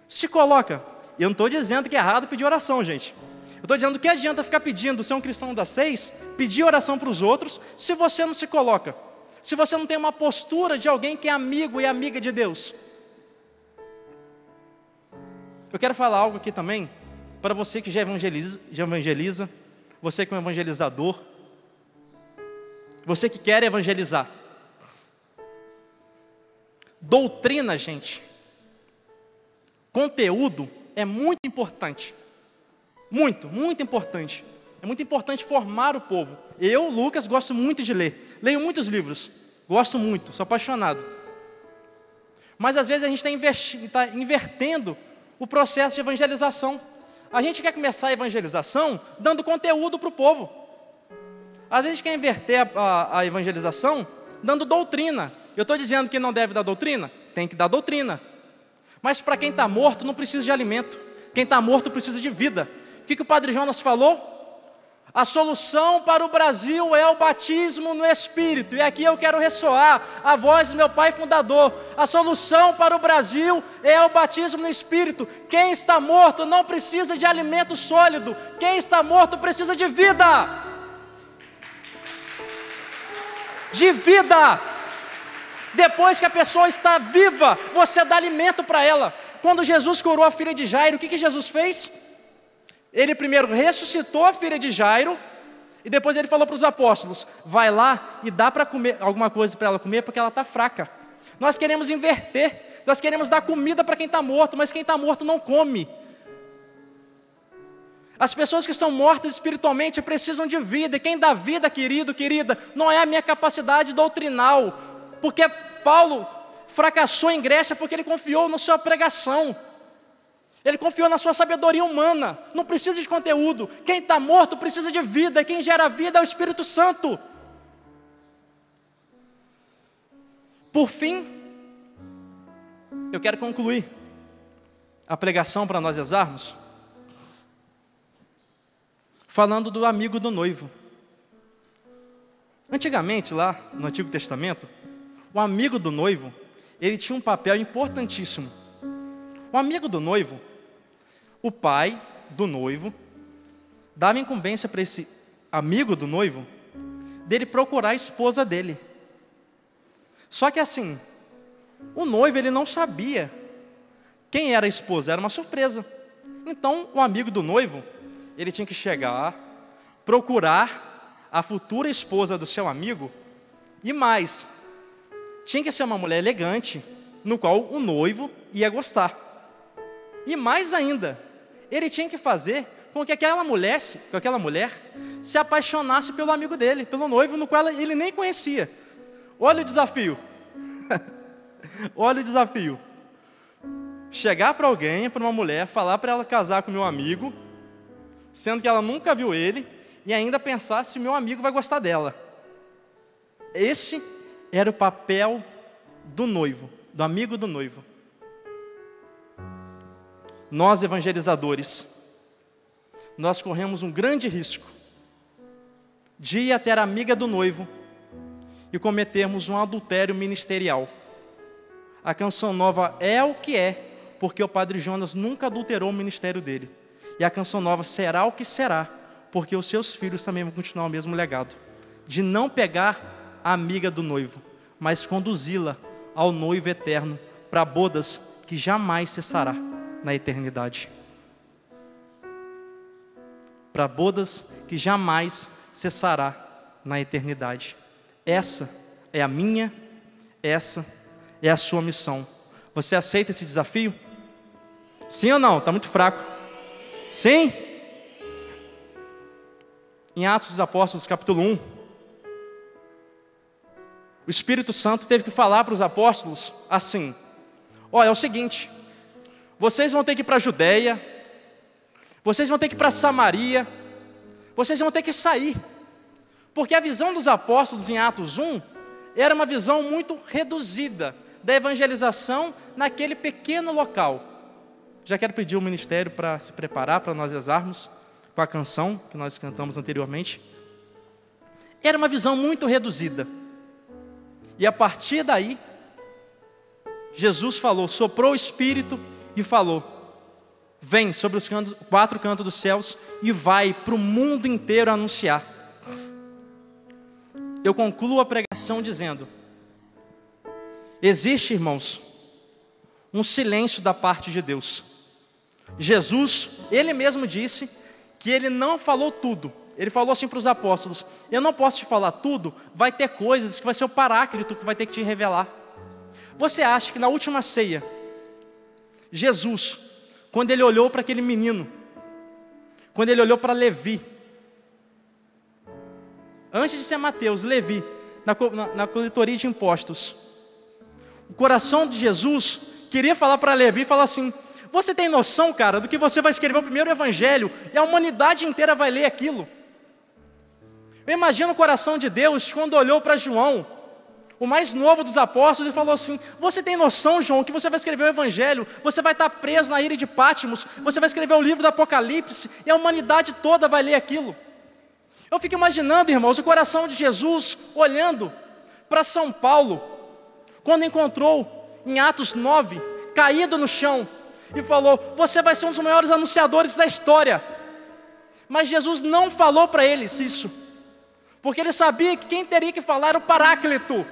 Se coloca. E eu não estou dizendo que é errado pedir oração, gente. Eu estou dizendo que adianta ficar pedindo, ser um cristão das 6, pedir oração para os outros, se você não se coloca. Se você não tem uma postura de alguém que é amigo e amiga de Deus. Eu quero falar algo aqui também, para você que já evangeliza, você que é um evangelizador, você que quer evangelizar. Doutrina, gente, conteúdo é muito importante. Muito, muito importante. É muito importante formar o povo. Eu, Lucas, gosto muito de ler. Leio muitos livros. Gosto muito, sou apaixonado. Mas às vezes a gente está invertendo o processo de evangelização. A gente quer começar a evangelização dando conteúdo para o povo. Às vezes a gente quer inverter a evangelização dando doutrina. Eu estou dizendo que não deve dar doutrina? Tem que dar doutrina. Mas para quem está morto não precisa de alimento. Quem está morto precisa de vida. O que o Padre Jonas falou? A solução para o Brasil é o batismo no Espírito. E aqui eu quero ressoar a voz do meu pai fundador. A solução para o Brasil é o batismo no Espírito. Quem está morto não precisa de alimento sólido. Quem está morto precisa de vida. De vida. Depois que a pessoa está viva, você dá alimento para ela. Quando Jesus curou a filha de Jairo, o que Jesus fez? Ele primeiro ressuscitou a filha de Jairo, e depois ele falou para os apóstolos, vai lá e dá para comer alguma coisa para ela comer, porque ela está fraca. Nós queremos inverter, nós queremos dar comida para quem está morto, mas quem está morto não come. As pessoas que são mortas espiritualmente precisam de vida, e quem dá vida, querido, querida, não é a minha capacidade doutrinal, porque Paulo fracassou em Grécia porque ele confiou na sua pregação. Ele confiou na sua sabedoria humana. Não precisa de conteúdo. Quem está morto precisa de vida. E quem gera vida é o Espírito Santo. Por fim, eu quero concluir a pregação para nós rezarmos, falando do amigo do noivo. Antigamente, lá no Antigo Testamento, o amigo do noivo, ele tinha um papel importantíssimo. O amigo do noivo, o pai do noivo, dava incumbência para esse amigo do noivo, dele procurar a esposa dele. Só que assim, o noivo ele não sabia quem era a esposa, era uma surpresa. Então o amigo do noivo, ele tinha que chegar, procurar a futura esposa do seu amigo, e mais, tinha que ser uma mulher elegante, no qual o noivo ia gostar. E mais ainda, ele tinha que fazer com que aquela mulher se apaixonasse pelo amigo dele, pelo noivo, no qual ele nem conhecia. Olha o desafio. Olha o desafio. Chegar para alguém, para uma mulher, falar para ela casar com meu amigo, sendo que ela nunca viu ele, e ainda pensar se meu amigo vai gostar dela. Esse era o papel do noivo, do amigo do noivo. Nós evangelizadores, nós corremos um grande risco de ir até a amiga do noivo e cometermos um adultério ministerial. A Canção Nova é o que é, porque o Padre Jonas nunca adulterou o ministério dele. E a Canção Nova será o que será, porque os seus filhos também vão continuar o mesmo legado, de não pegar a amiga do noivo, mas conduzi-la ao noivo eterno, para bodas que jamais cessará na eternidade. Para bodas que jamais cessará na eternidade. Essa é a minha, essa é a sua missão. Você aceita esse desafio? Sim ou não? Está muito fraco. Sim? Em Atos dos Apóstolos, capítulo 1, o Espírito Santo teve que falar para os apóstolos assim: olha, é o seguinte, vocês vão ter que ir para a Judeia, vocês vão ter que ir para Samaria, vocês vão ter que sair, porque a visão dos apóstolos em Atos 1 era uma visão muito reduzida da evangelização naquele pequeno local. Já quero pedir o ministério para se preparar, para nós rezarmos com a canção que nós cantamos anteriormente. Era uma visão muito reduzida. E a partir daí, Jesus falou, soprou o Espírito e falou: vem sobre os 4 cantos dos céus e vai para o mundo inteiro anunciar. Eu concluo a pregação dizendo: existe, irmãos, um silêncio da parte de Deus. Jesus, ele mesmo disse que ele não falou tudo. Ele falou assim para os apóstolos: eu não posso te falar tudo, vai ter coisas que vai ser o Paráclito que vai ter que te revelar. Você acha que na última ceia, Jesus, quando ele olhou para aquele menino, quando ele olhou para Levi, antes de ser Mateus, Levi, na coletoria de impostos, o coração de Jesus queria falar para Levi, falar assim: você tem noção, cara, do que você vai escrever o primeiro evangelho, e a humanidade inteira vai ler aquilo? Eu imagino o coração de Deus quando olhou para João, o mais novo dos apóstolos, e falou assim: você tem noção, João, que você vai escrever o evangelho, você vai estar preso na ilha de Patmos, você vai escrever o livro do Apocalipse, e a humanidade toda vai ler aquilo? Eu fico imaginando, irmãos, o coração de Jesus olhando para São Paulo, quando encontrou em Atos 9, caído no chão, e falou: você vai ser um dos maiores anunciadores da história. Mas Jesus não falou para eles isso, porque ele sabia que quem teria que falar era o Paráclito.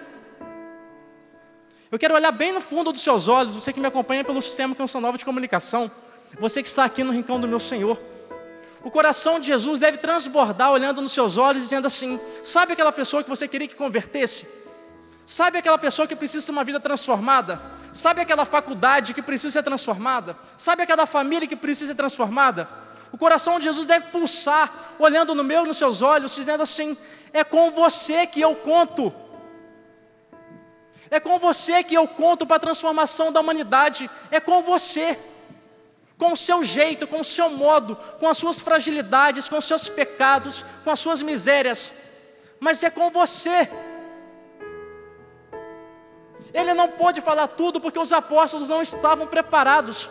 Eu quero olhar bem no fundo dos seus olhos, você que me acompanha pelo sistema Canção Nova de comunicação, você que está aqui no rincão do meu Senhor. O coração de Jesus deve transbordar olhando nos seus olhos, dizendo assim: sabe aquela pessoa que você queria que convertesse? Sabe aquela pessoa que precisa de uma vida transformada? Sabe aquela faculdade que precisa ser transformada? Sabe aquela família que precisa ser transformada? O coração de Jesus deve pulsar, olhando no meu e nos seus olhos, dizendo assim: é com você que eu conto. É com você que eu conto para a transformação da humanidade. É com você, com o seu jeito, com o seu modo, com as suas fragilidades, com os seus pecados, com as suas misérias. Mas é com você. Ele não pôde falar tudo porque os apóstolos não estavam preparados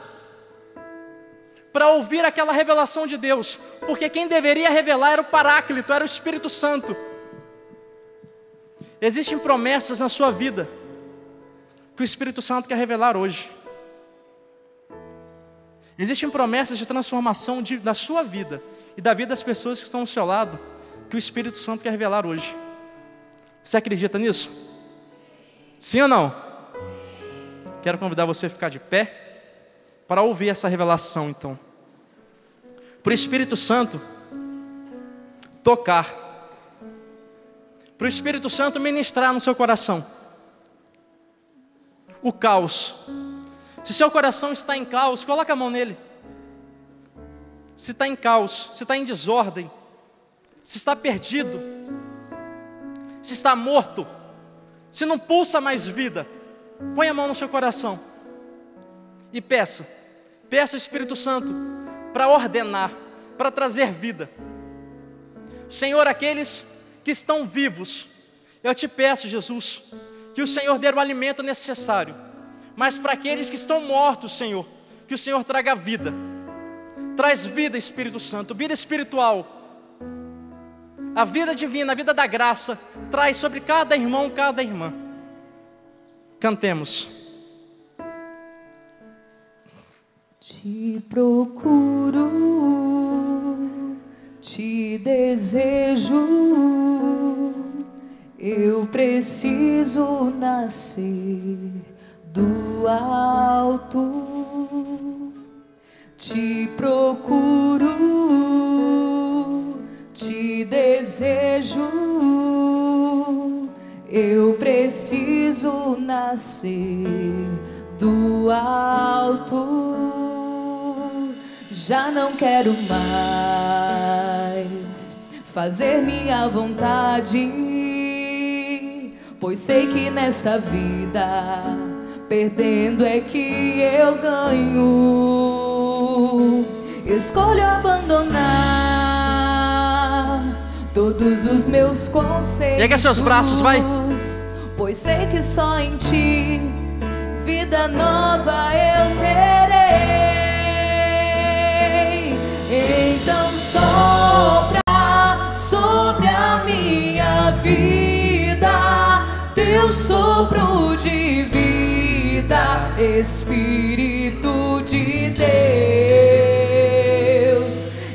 para ouvir aquela revelação de Deus, porque quem deveria revelar era o Paráclito, era o Espírito Santo. Existem promessas na sua vida que o Espírito Santo quer revelar hoje. Existem promessas de transformação da sua vida e da vida das pessoas que estão ao seu lado, que o Espírito Santo quer revelar hoje. Você acredita nisso? Sim ou não? Quero convidar você a ficar de pé para ouvir essa revelação, então. Para o Espírito Santo tocar, para o Espírito Santo ministrar no seu coração o caos. Se seu coração está em caos, coloca a mão nele. Se está em caos, se está em desordem, se está perdido, se está morto, se não pulsa mais vida, põe a mão no seu coração e peça ao Espírito Santo para ordenar, para trazer vida. Senhor, aqueles que estão vivos, eu te peço, Jesus, que o Senhor dê o alimento necessário. Mas para aqueles que estão mortos, Senhor, que o Senhor traga vida. Traz vida, Espírito Santo, vida espiritual. A vida divina, a vida da graça, traz sobre cada irmão, cada irmã. Cantemos. Te procuro, te desejo, eu preciso nascer do alto. Te procuro, te desejo, eu preciso nascer do alto. Já não quero mais fazer minha vontade, pois sei que nesta vida perdendo é que eu ganho. Escolho abandonar todos os meus conceitos. Erga seus braços, vai. Pois sei que só em ti vida nova eu terei. Então sopra sobre a minha vida teu sopro de vida, Espírito de Deus.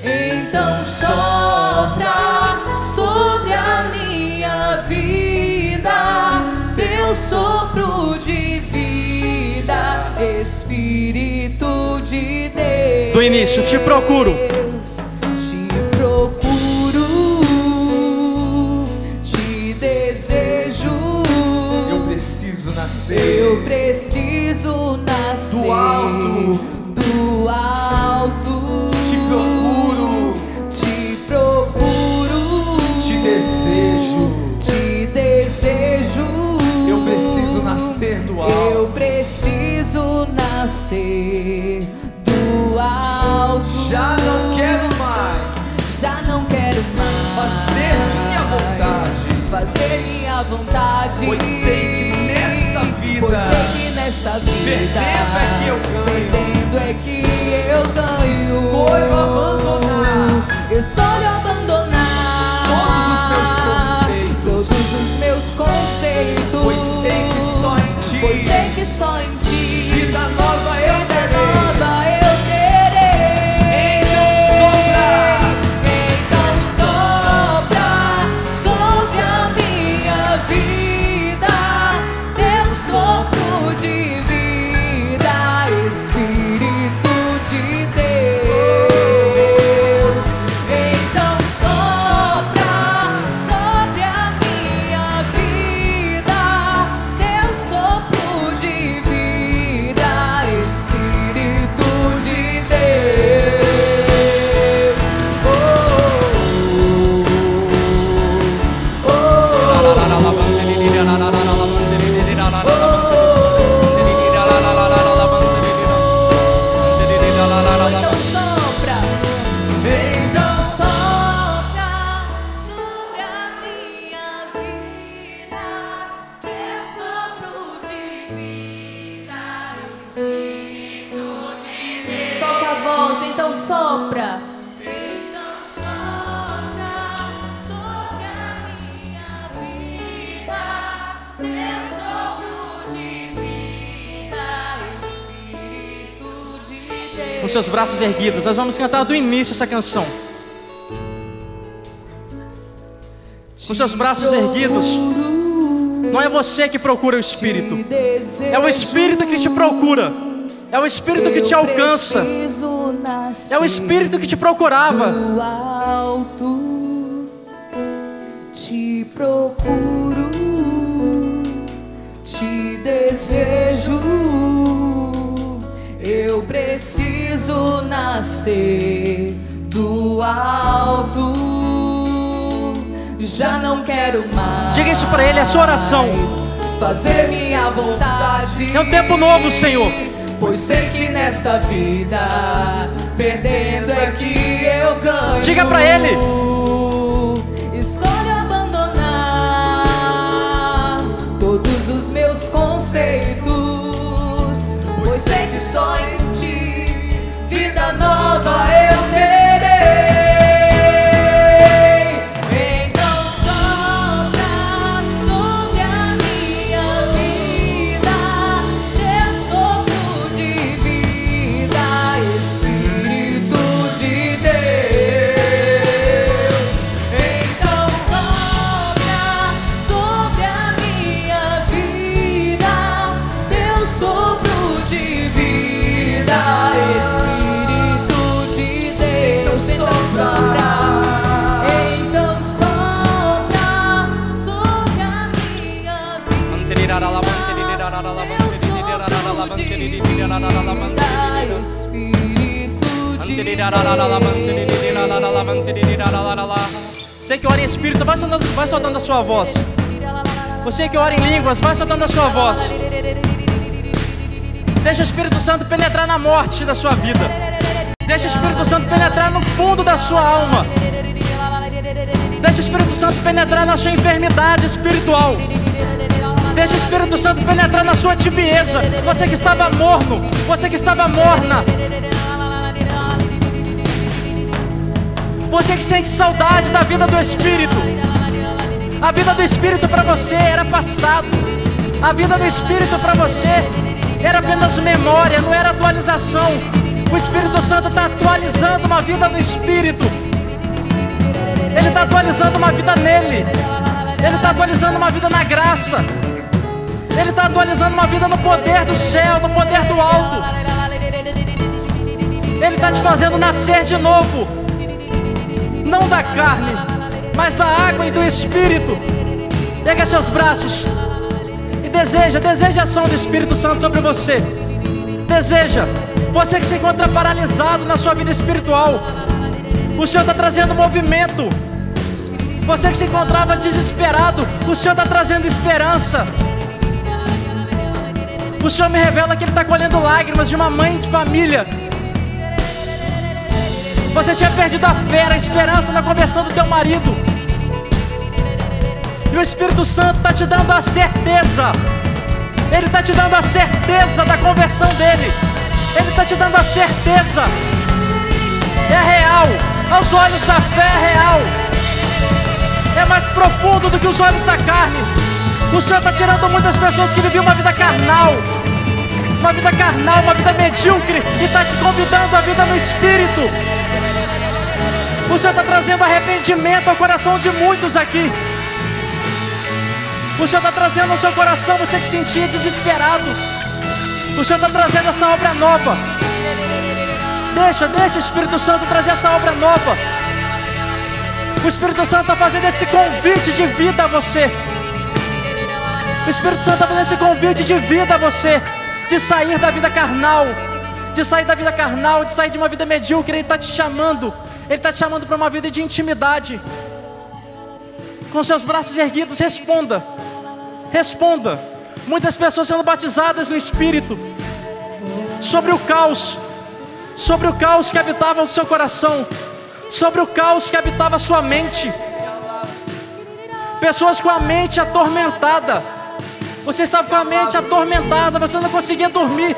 Então sopra sobre a minha vida teu sopro de vida, Espírito de Deus. Do início. Te procuro. Te procuro, te desejo. Eu preciso nascer. Eu preciso nascer Do alto. do alto. Te procuro. Te procuro, Te desejo. te desejo. Eu preciso nascer do alto. Eu preciso nascer do alto. Já não quero mais Já não quero mais fazer minha vontade. Fazer minha vontade. Pois sei que nesta vida, Pois sei que nesta vida, perdendo é que eu ganho. perdendo é que eu ganho. Escolho abandonar. Escolho abandonar Todos os meus conceitos. Todos os meus conceitos. Pois sei que só em ti, Pois sei que só em ti, vida nova eu vida terei. nova eu terei. Então sopra sobre a minha vida teu sopro de vida, Espírito de Deus. Então sopra sobre a minha vida teu sopro de vida, Espírito de Deus. Então sopra sobre a minha vida teu sopro de vida, Espírito de Deus. Solta a voz, então sopra. Então sopra sobre a minha vida teu sopro de vida, Espírito de Deus. Com seus braços erguidos, nós vamos cantar do início essa canção. Com seus braços erguidos, não é você que procura o Espírito, é o Espírito que te procura, é o Espírito que te alcança, é o Espírito que te procurava. Do alto te procuro, te desejo. Eu preciso nascer do alto. Já não quero mais. Diga isso pra Ele, é a sua oração. Fazer minha vontade. É um tempo novo, Senhor. Pois sei que nesta vida, perdendo é que eu ganho. Diga pra Ele. Escolho abandonar todos os meus conceitos, pois sei que só em ti vida nova eu terei. Então sopra sobre a minha vida teu sopro de vida, Espírito de Deus. Então sopra sobre a minha vida teu sopro de vida, Espírito de Deus. Então sopra sobre a minha vida teu sopro de vida, Espírito de Você que ora em Espírito, vai soltando a sua voz. Você que ora em línguas, vai soltando a sua voz. Deixa o Espírito Santo penetrar na morte da sua vida. Deixa o Espírito Santo penetrar no fundo da sua alma. Deixa o Espírito Santo penetrar na sua enfermidade espiritual. Deixa o Espírito Santo penetrar na sua tibieza. Você que estava morno, você que estava morna, você que sente saudade da vida do Espírito. A vida do Espírito para você era passado. A vida do Espírito para você era apenas memória, não era atualização. O Espírito Santo está atualizando uma vida no Espírito. Ele está atualizando uma vida nele. Ele está atualizando uma vida na graça. Ele está atualizando uma vida no poder do céu, no poder do alto. Ele está te fazendo nascer de novo, não da carne, mas da água e do Espírito. Pega seus braços e deseja a ação do Espírito Santo sobre você. Deseja. Você que se encontra paralisado na sua vida espiritual, o Senhor está trazendo movimento. Você que se encontrava desesperado, o Senhor está trazendo esperança. O Senhor me revela que Ele está colhendo lágrimas de uma mãe de família. Você tinha perdido a fé, a esperança na conversão do teu marido, e o Espírito Santo está te dando a certeza. Ele está te dando a certeza da conversão dele. Ele está te dando a certeza. É real. Aos olhos da fé é real. É mais profundo do que os olhos da carne. O Senhor está tirando muitas pessoas que viviam uma vida carnal, uma vida medíocre, e está te convidando à vida no Espírito. O Senhor está trazendo arrependimento ao coração de muitos aqui. O Senhor está trazendo ao seu coração, você que se sentia desesperado. O Senhor está trazendo essa obra nova. Deixa o Espírito Santo trazer essa obra nova. O Espírito Santo está fazendo esse convite de vida a você. O Espírito Santo está fazendo esse convite de vida a você, de sair da vida carnal, de sair de uma vida medíocre. Ele está te chamando. Ele está te chamando para uma vida de intimidade. Com seus braços erguidos, responda. Responda. Muitas pessoas sendo batizadas no Espírito. Sobre o caos que habitava o seu coração, sobre o caos que habitava a sua mente. Pessoas com a mente atormentada. Você estava com a mente atormentada, você não conseguia dormir.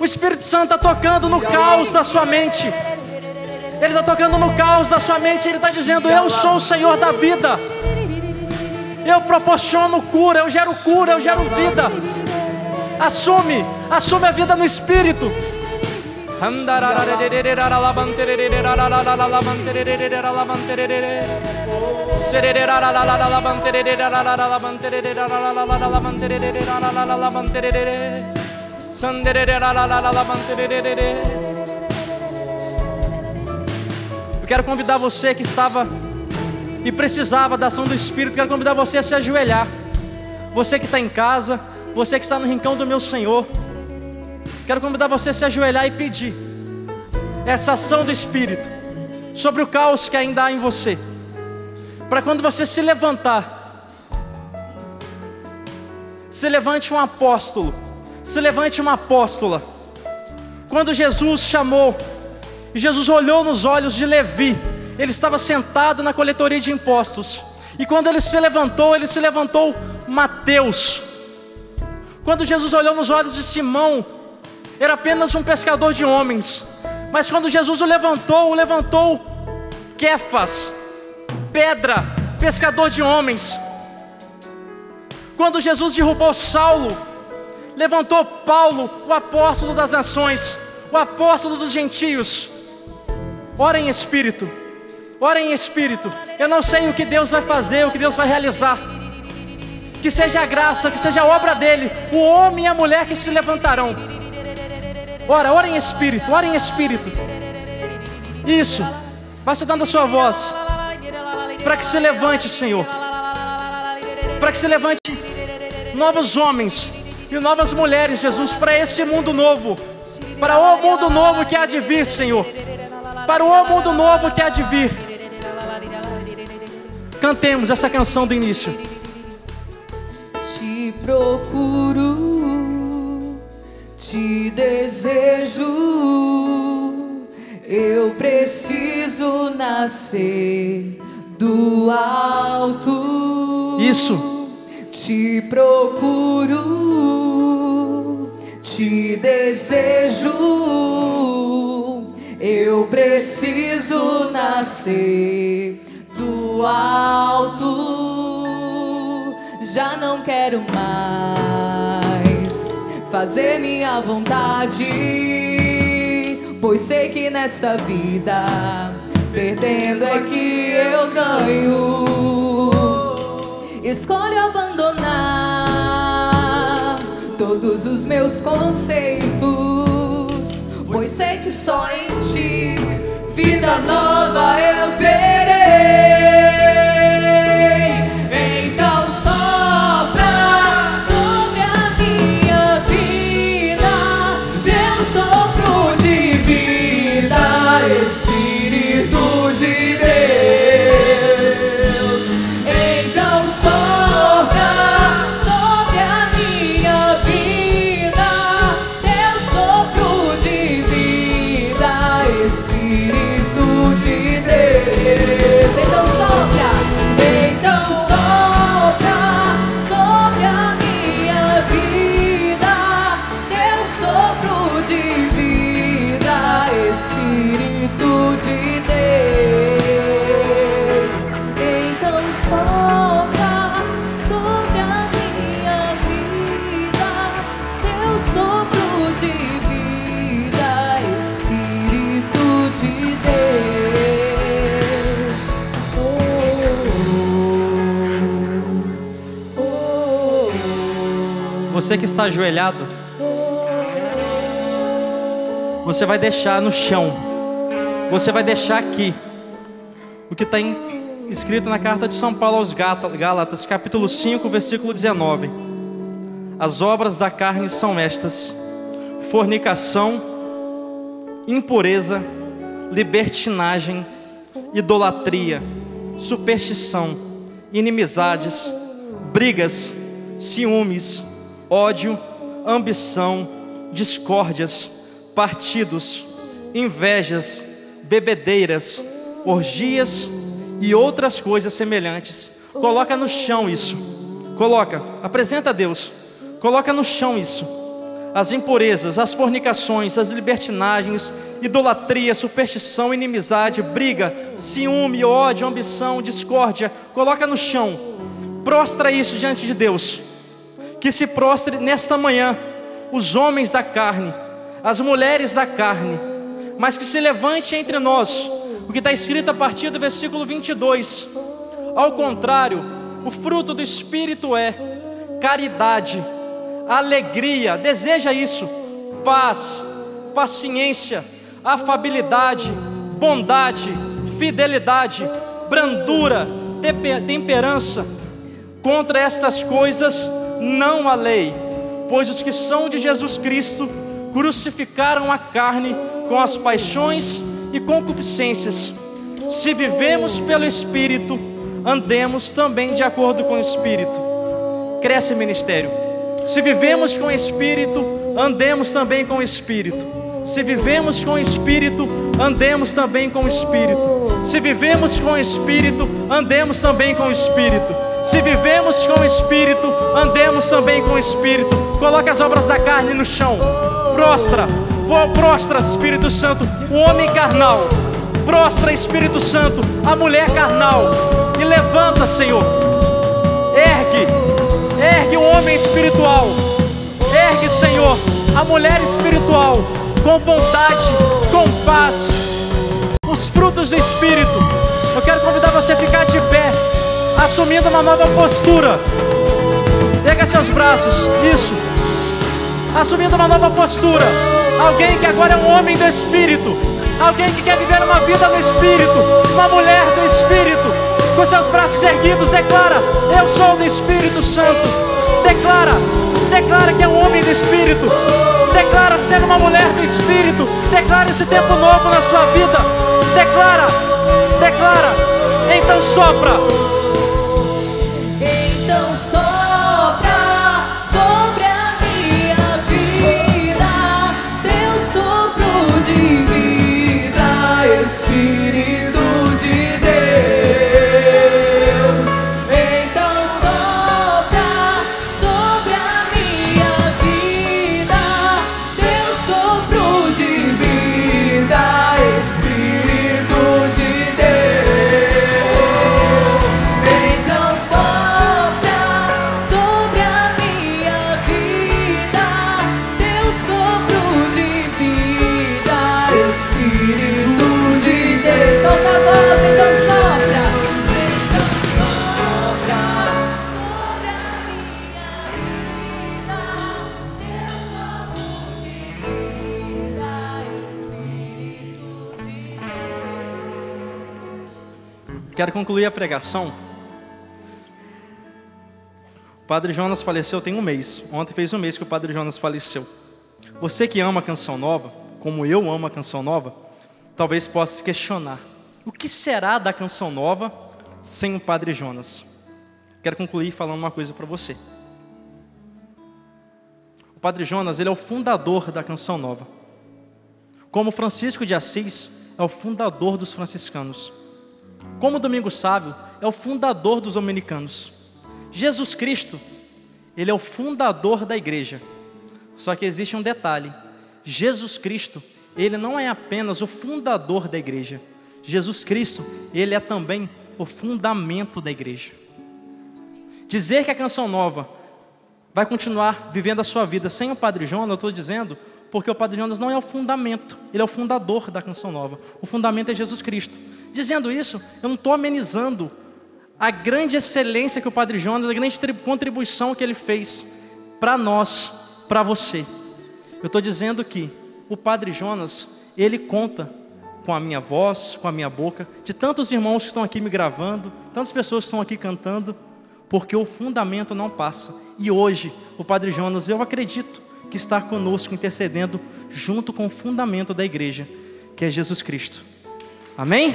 O Espírito Santo está tocando no caos da sua mente. Ele está tocando no caos da sua mente. Ele está dizendo: eu sou o Senhor da vida. Eu proporciono cura, eu gero vida. Assume a vida no Espírito. Eu quero convidar você que estava e precisava da ação do Espírito, quero convidar você a se ajoelhar. Você que está em casa, você que está no rincão do meu Senhor, quero convidar você a se ajoelhar e pedir essa ação do Espírito sobre o caos que ainda há em você, para quando você se levantar, se levante um apóstolo, se levante uma apóstola. Quando Jesus chamou, Jesus olhou nos olhos de Levi. Ele estava sentado na coletoria de impostos, e quando ele se levantou Mateus. Quando Jesus olhou nos olhos de Simão, era apenas um pescador de homens. Mas quando Jesus o levantou Quefas, Pedra, pescador de homens. Quando Jesus derrubou Saulo, levantou Paulo, o apóstolo das nações, o apóstolo dos gentios. Ora em Espírito. Ora em Espírito. Eu não sei o que Deus vai fazer, o que Deus vai realizar. Que seja a graça, que seja a obra dele, o homem e a mulher que se levantarão. Ora em Espírito, ora em Espírito. Isso. Vai soltando a sua voz, para que se levante, Senhor, para que se levante novos homens e novas mulheres, Jesus, para esse mundo novo, para o mundo novo que há de vir, Senhor, para o mundo novo que há de vir. Cantemos essa canção do início. Te procuro, te desejo, eu preciso nascer do alto. Isso. Te procuro, te desejo, eu preciso nascer do alto. Já não quero mais fazer minha vontade, pois sei que nesta vida perdendo é que eu ganho. Escolho abandonar todos os meus conceitos, pois sei que só em ti vida nova eu terei. Então sopra sobre a minha vida teu sopro de vida, Espírito de Deus. Então sopra sobre a minha vida teu sopro de vida, Espírito de Deus. Então sopra sobre a minha vida teu sopro de vida, Espírito de Deus. Então sopra sobre a minha vida teu sopro de vida, Espírito de Deus. Você que está ajoelhado, você vai deixar no chão, você vai deixar aqui o que está escrito na carta de São Paulo aos Gálatas, capítulo 5, versículo 19. As obras da carne são estas: fornicação, impureza, libertinagem, idolatria, superstição, inimizades, brigas, ciúmes, ódio, ambição, discórdias, partidos, invejas, bebedeiras, orgias e outras coisas semelhantes. Coloca no chão isso. Coloca, apresenta a Deus. Coloca no chão isso. As impurezas, as fornicações, as libertinagens, idolatria, superstição, inimizade, briga, ciúme, ódio, ambição, discórdia. Coloca no chão. Prostra isso diante de Deus. Que se prostre nesta manhã os homens da carne, as mulheres da carne, mas que se levante entre nós o que está escrito a partir do versículo 22. Ao contrário, o fruto do Espírito é caridade, alegria, deseja isso, paz, paciência, afabilidade, bondade, fidelidade, brandura, temperança. Contra estas coisas não há lei, pois os que são de Jesus Cristo crucificaram a carne com as paixões e concupiscências. Se vivemos pelo Espírito, andemos também de acordo com o Espírito. Cresce ministério. Se vivemos com o Espírito, andemos também com o Espírito. Se vivemos com o Espírito, andemos também com o Espírito. Se vivemos com o Espírito, andemos também com o Espírito. Se vivemos com o Espírito, andemos também com o Espírito. Coloque as obras da carne no chão. Prostra, Espírito Santo, o homem carnal. Prostra, Espírito Santo, a mulher carnal. E levanta, Senhor. Ergue o homem espiritual. Ergue, Senhor, a mulher espiritual, com bondade, com paz, os frutos do Espírito. Eu quero convidar você a ficar de pé, assumindo uma nova postura. Pega seus braços, isso. Assumindo uma nova postura. Alguém que agora é um homem do Espírito. Alguém que quer viver uma vida no Espírito. Uma mulher do Espírito. Com seus braços erguidos, declara: eu sou do Espírito Santo. Declara que é um homem do Espírito. Declara sendo uma mulher do Espírito. Declara esse tempo novo na sua vida. Declara. Então sopra. Então sopra sobre a minha vida teu sopro de vida, Espírito de Deus. Então sopra sobre a minha vida teu sopro de vida, Espírito de Deus. Então sopra quero concluir a pregação. O Padre Jonas faleceu tem um mês. Ontem fez um mês que o Padre Jonas faleceu. Você que ama a Canção Nova, como eu amo a Canção Nova, talvez possa se questionar: o que será da Canção Nova sem o Padre Jonas? Quero concluir falando uma coisa para você. O Padre Jonas, ele é o fundador da Canção Nova. Como Francisco de Assis é o fundador dos franciscanos. Como Domingos Sávio é o fundador dos dominicanos. Jesus Cristo, ele é o fundador da igreja. Só que existe um detalhe: Jesus Cristo, ele não é apenas o fundador da igreja. Jesus Cristo, ele é também o fundamento da igreja. Dizer que a Canção Nova vai continuar vivendo a sua vida sem o Padre Jonas, eu estou dizendo porque o Padre Jonas não é o fundamento, ele é o fundador da Canção Nova. O fundamento é Jesus Cristo. Dizendo isso, eu não estou amenizando a grande excelência que o Padre Jonas, a grande contribuição que ele fez para nós, para você. Eu estou dizendo que o Padre Jonas, ele conta com a minha voz, com a minha boca, de tantos irmãos que estão aqui me gravando, tantas pessoas que estão aqui cantando, porque o fundamento não passa. E hoje, o Padre Jonas, eu acredito que está conosco intercedendo junto com o fundamento da igreja, que é Jesus Cristo. Amém?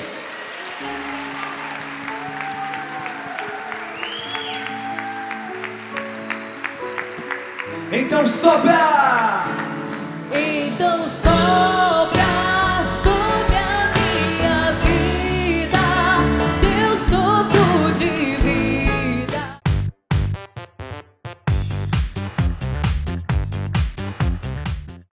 Então sopra! Então